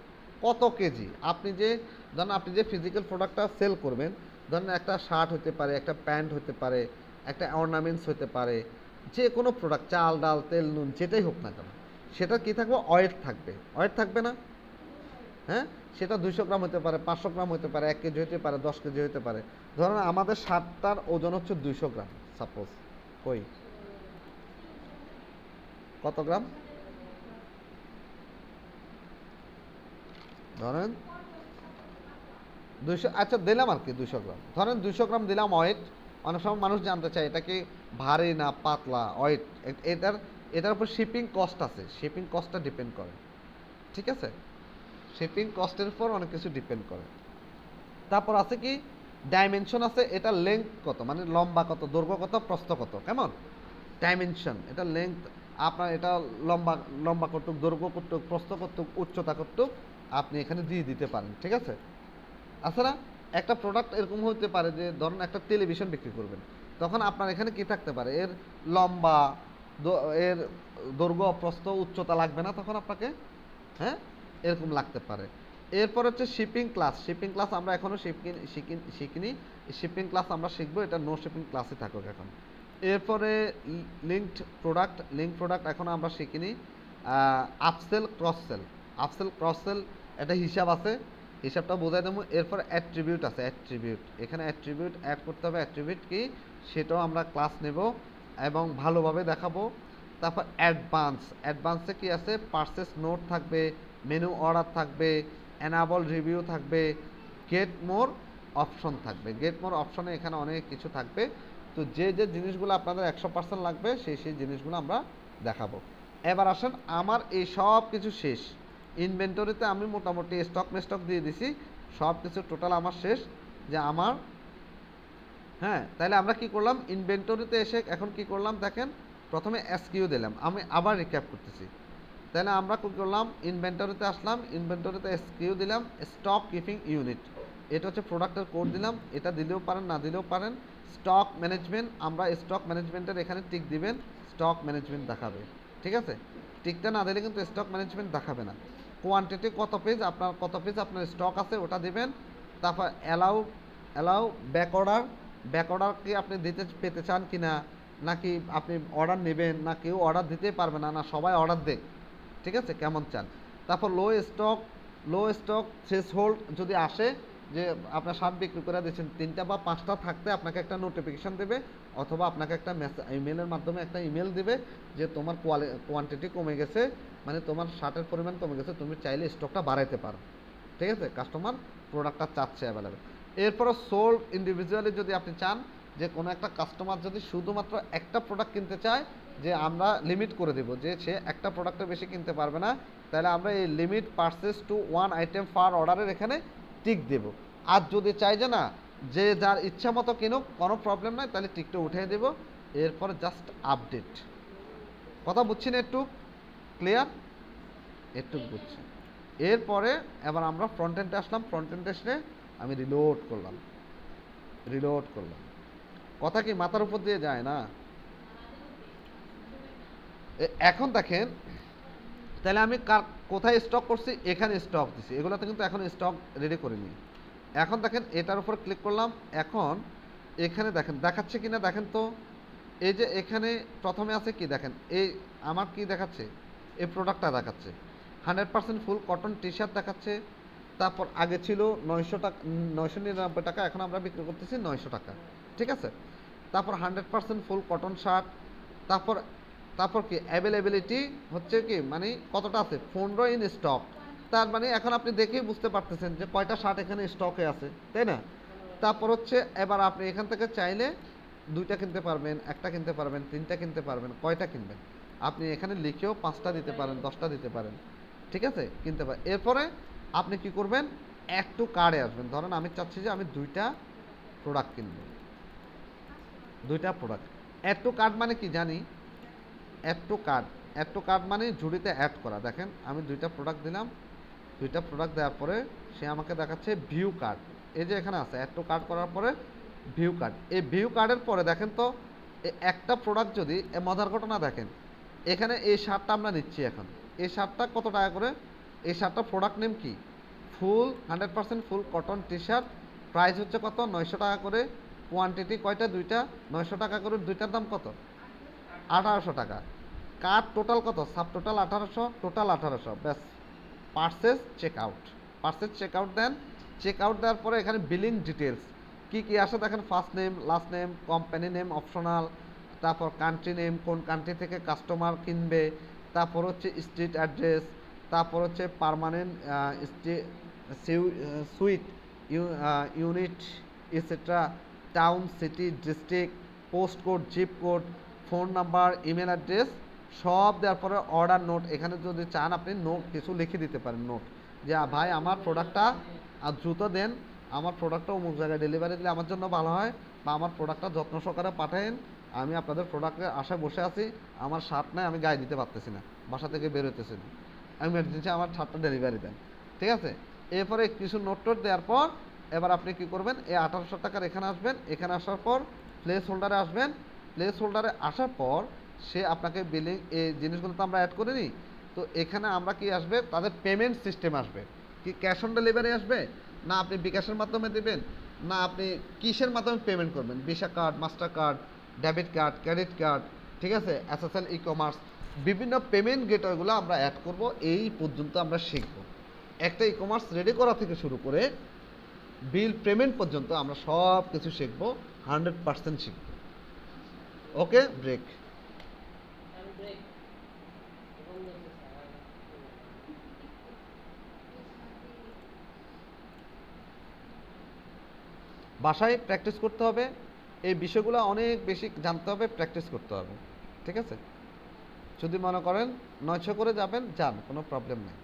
[SPEAKER 1] কত কেজি। আপনি যে ধরেন আপনি যে ফিজিক্যাল প্রোডাক্টটা সেল করবেন, ধরেন একটা শার্ট হতে পারে, একটা প্যান্ট হতে পারে, একটা অর্নামেন্টস হতে পারে, যে কোনো প্রোডাক্ট, চাল ডাল তেল নুন যেটাই হোক না কেন, সেটা কি থাকবে? ওয়েট থাকবে। ওয়েট থাকবে না? হ্যাঁ, সেটা 200 গ্রাম হতে পারে, 500 গ্রাম হতে পারে, 1 কেজি হতে পারে, 10 কেজি হতে পারে। ধরেন আমাদের শার্টটার ওজন হচ্ছে 200 গ্রাম সাপোজ, কই কত গ্রাম? ধরেন 200, আচ্ছা দিলাম আর কি 200 গ্রাম, ধরেন 200 গ্রাম দিলাম ওয়েট। অনেক সময় মানুষ জানতে চায় এটা কি ভারী না পাতলা ওয়েট, এটার উপর শিপিং কস্ট আছে, শিপিং কস্টটা ডিপেন্ড করে, ঠিক আছে? শিপিং কস্টের উপর অনেক কিছু ডিপেন্ড করে। তারপর আছে কি ডাইমেনশন আছে, এটা লেংথ কত, মানে লম্বা কত, দৈর্ঘ্য কত, প্রস্থ কত, কেমন ডাইমেনশন, এটা লেংথ আপনার, এটা লম্বা লম্বা কতটুক, দৈর্ঘ্য কতটুক, প্রস্থ কতটুক, উচ্চতা কতটুক, আপনি এখানে দিয়ে দিতে পারেন, ঠিক আছে? আচ্ছা না, একটা প্রোডাক্ট এরকম হতে পারে যে ধরুন একটা টেলিভিশন বিক্রি করবেন, তখন আপনার এখানে কি থাকতে পারে, এর লম্বা, এর দৈর্ঘ্য প্রস্থ উচ্চতা লাগবে না তখন আপনাকে, হ্যাঁ এরকম লাগতে পারে। এরপর হচ্ছে শিপিং ক্লাস। শিপিং ক্লাস আমরা এখনও শিখিনি, শিপিং ক্লাস আমরা শিখবো, এটা নো শিপিং ক্লাসই থাকুক এখন। এরপরে লিঙ্ক প্রোডাক্ট এখনও আমরা শিখিনি। Upsell cross sell, upsell cross sell একটা হিসাব আছে, হিসাবটা বোঝাই দেবো। এরপর অ্যাট্রিবিউট আছে, অ্যাট্রিবিউট, এখানে অ্যাট্রিবিউট অ্যাড করতে হবে, অ্যাট্রিবিউট কি সেটাও আমরা ক্লাস নেব এবং ভালোভাবে দেখাবো। তারপর অ্যাডভান্সে কি আছে, পারচেস নোট থাকবে, মেনু অর্ডার থাকবে, এনাবল রিভিউ থাকবে, গেট মোর অপশন থাকবে। গেট মোর অপশনে এখানে অনেক কিছু থাকবে। তো যে যে জিনিসগুলো আপনাদের 100% লাগবে সেই জিনিসগুলো আমরা দেখাবো। এবার আসেন, আমার এই সব কিছু শেষ, ইনভেন্টরিতে আমি মোটামুটি স্টক দিয়ে দিছি, সব কিছু টোটাল আমার শেষ যে আমার, হ্যাঁ তাহলে আমরা কি করলাম ইনভেন্টরিতে এসে এখন কি করলাম দেখেন, প্রথমে এসকিউ দিলাম, আমি আবার রিক্যাপ করতেছি। তাহলে আমরা কি করলাম, ইনভেন্টরিতে আসলাম, ইনভেন্টরিতে এসকিউ দিলাম, স্টক কিপিং ইউনিট, এটা হচ্ছে প্রোডাক্টের কোড দিলাম, এটা দিলেও পারেন না দিলেও পারেন। স্টক ম্যানেজমেন্ট, আমরা স্টক ম্যানেজমেন্টের এখানে টিক দিবেন, স্টক ম্যানেজমেন্ট দেখাবে, ঠিক আছে? টিকটা না দিলে কিন্তু স্টক ম্যানেজমেন্ট দেখাবে না। কোয়ান্টিটি কত পেজ আপনার স্টক আছে ওটা দিবেন। তারপর অ্যালাউ ব্যাক অর্ডার কি আপনি পেতে চান কি না, নাকি আপনি অর্ডার নেবেন, না কেউ অর্ডার দিতেই পারবে না, না সবাই অর্ডার দেখ, ঠিক আছে কেমন চান। তারপর লো স্টক থ্রেশহোল্ড যদি আসে যে আপনার শার্ট বিক্রি করে দিচ্ছেন 3টা বা 5টা থাকতে আপনাকে একটা নোটিফিকেশান দেবে, অথবা আপনাকে একটা ইমেলের মাধ্যমে একটা ইমেল দিবে যে তোমার কোয়ান্টিটি কমে গেছে, মানে তোমার শার্টের পরিমাণ কমে গেছে, তুমি চাইলে স্টকটা বাড়াইতে পারো, ঠিক আছে? কাস্টমার প্রোডাক্টটা চাচ্ছে অ্যাভেলেবেল। এরপরে সোল্ড ইন্ডিভিজুয়ালি যদি আপনি চান যে কোনো একটা কাস্টমার যদি শুধুমাত্র একটা প্রোডাক্ট কিনতে চায়, যে আমরা লিমিট করে দেব যে সে একটা প্রোডাক্টের বেশি কিনতে পারবে না, তাহলে আমরা এই লিমিট পারচেস টু 1 আইটেম পার অর্ডারের এখানে টিক দেব। আর যদি চাই যে না যে যার ইচ্ছা মতো কিনুক কোনো প্রবলেম নাই, তাহলে টিকটা উঠিয়ে দেব। এরপরে জাস্ট আপডেট, কথা বুঝছি না, একটু ক্লিয়ার, একটু বুঝছি। এরপরে এবার আমরা ফ্রন্ট এন্ডে আসলাম, ফ্রন্ট এন্ডে এসে আমি রিলোড করলাম, কথা কি মাথার উপর দিয়ে যায় না? এখন দেখেন, তাহলে আমি কোথায় স্টক করছি, এখানে স্টক দিছি, এগুলোতে কিন্তু এখন স্টক রেডি করিনি। এখন দেখেন এটার উপর ক্লিক করলাম, এখন এখানে দেখেন দেখাচ্ছে কিনা দেখেন তো, এই যে এখানে প্রথমে আছে কি দেখেন, এই আমার কি দেখাচ্ছে, এই প্রোডাক্টটা দেখাচ্ছে 100% ফুল কটন টি শার্ট দেখাচ্ছে। তারপর আগে ছিল 900 টাকা, 999 টাকা, এখন আমরা বিক্রি করতেছি 900 টাকা, ঠিক আছে? তারপর 100% ফুল কটন শার্ট, তারপর কি অ্যাভেলেবিলিটি হচ্ছে কি মানে কতটা আছে, 15 ইন স্টক, তার মানে এখন আপনি দেখেই বুঝতে পারতেছেন যে কয়টা শার্ট এখানে স্টকে আছে, তাই না? তারপর হচ্ছে এবার আপনি এখান থেকে চাইলে 2টা কিনতে পারবেন, 1টা কিনতে পারবেন, 3টা কিনতে পারবেন, কয়টা কিনবেন আপনি এখানে লিখেও 5টা দিতে পারেন, 10টা দিতে পারেন, ঠিক আছে কিনতে পারেন। এরপরে আপনি কি করবেন, অ্যাড টু কার্ডে আসবেন। ধরেন আমি চাচ্ছি যে আমি 2টা প্রোডাক্ট কিনব, 2টা প্রোডাক্ট। অ্যাড টু কার্ড মানে কি জানি, add to cart, add to cart মানে ঝুড়িতে অ্যাড করা। দেখেন আমি 2টা প্রোডাক্ট দিলাম, 2টা প্রোডাক্ট দেওয়ার পরে সে আমাকে দেখাচ্ছে ভিউ কার্ড। এই যে এখানে আছে অ্যাড টু কার্ড করার পরে ভিউ কার্ড। এই ভিউ কার্ডের পরে দেখেন তো একটা প্রোডাক্ট যদি মজার ঘটনা দেখেন, এখানে এই শার্টটা আমরা নিচ্ছি এখন, এই শার্টটা কত টাকা করে, এই শার্টটা প্রোডাক্ট নেম কি, ফুল 100% ফুল কটন টি শার্ট, প্রাইস হচ্ছে কত 900 টাকা করে, কোয়ান্টিটি কয়টা 2টা, 900 টাকা করে, 2টার দাম কত 1800 টাকা। কার্ড টোটাল কত, সাব টোটাল 1800, টোটাল 1800, ব্যাস process check out. Process check out দেন, চেক আউট দেওয়ার পরে এখানে বিলিং ডিটেলস কি কি আসে দেখেন, first name, last name, company name optional, তারপর কান্ট্রি নেম, কোন কান্ট্রি থেকে কাস্টমার কিনবে, তারপর হচ্ছে স্ট্রিট অ্যাড্রেস, তারপর হচ্ছে permanent suite unit etcetera, town, city, district, post code, zip code, phone number, email address সব দেওয়ার পরে অর্ডার নোট। এখানে যদি চান আপনি নোট কিছু লিখে দিতে পারেন, নোট যে ভাই আমার প্রোডাক্টটা আর দ্রুত দেন, আমার প্রোডাক্টটা অমুক জায়গায় ডেলিভারি দিলে আমার জন্য ভালো হয়, বা আমার প্রোডাক্টটা যত্ন সহকারে পাঠায়েন, আমি আপনাদের প্রোডাক্টের আশায় বসে আছি, আমার শার্ট নাই, আমি গায়ে দিতে পারতেছি না, বাসা থেকে বের হইতেছি না, এমার্জেন্সি আমার শার্টটা ডেলিভারি দেন, ঠিক আছে। এরপরে কিছু নোট টোট দেওয়ার পর এবার আপনি কি করবেন, এই 1800 টাকার এখানে আসবেন, এখানে আসার পর প্লেস হোল্ডারে আসবেন, প্লেস হোল্ডারে আসার পর সে আপনাকে বিলিং এই জিনিসগুলো তো আমরা অ্যাড করে নিই, তো এখানে আমরা কি আসবে, তাদের পেমেন্ট সিস্টেম আসবে, কি ক্যাশ অন ডেলিভারি আসবে, না আপনি বিকাশের মাধ্যমে দেবেন, না আপনি কিসের মাধ্যমে পেমেন্ট করবেন, visa card, master card, debit card, credit card, ঠিক আছে, এসএসএল ই কমার্স, বিভিন্ন পেমেন্ট গেটওয়েগুলো আমরা অ্যাড করব। এই পর্যন্ত আমরা শিখব, একটা ই কমার্স রেডি করা থেকে শুরু করে বিল পেমেন্ট পর্যন্ত আমরা সব কিছু শিখব, 100% শিখব। ওকে, ব্রেক। বাসায় প্র্যাকটিস করতে হবে, এই বিষয়গুলো অনেক বেশি জানতে হবে, প্র্যাকটিস করতে হবে, ঠিক আছে। যদি মনে করেন 900 করে যাবেন, যান, কোনো প্রবলেম নেই।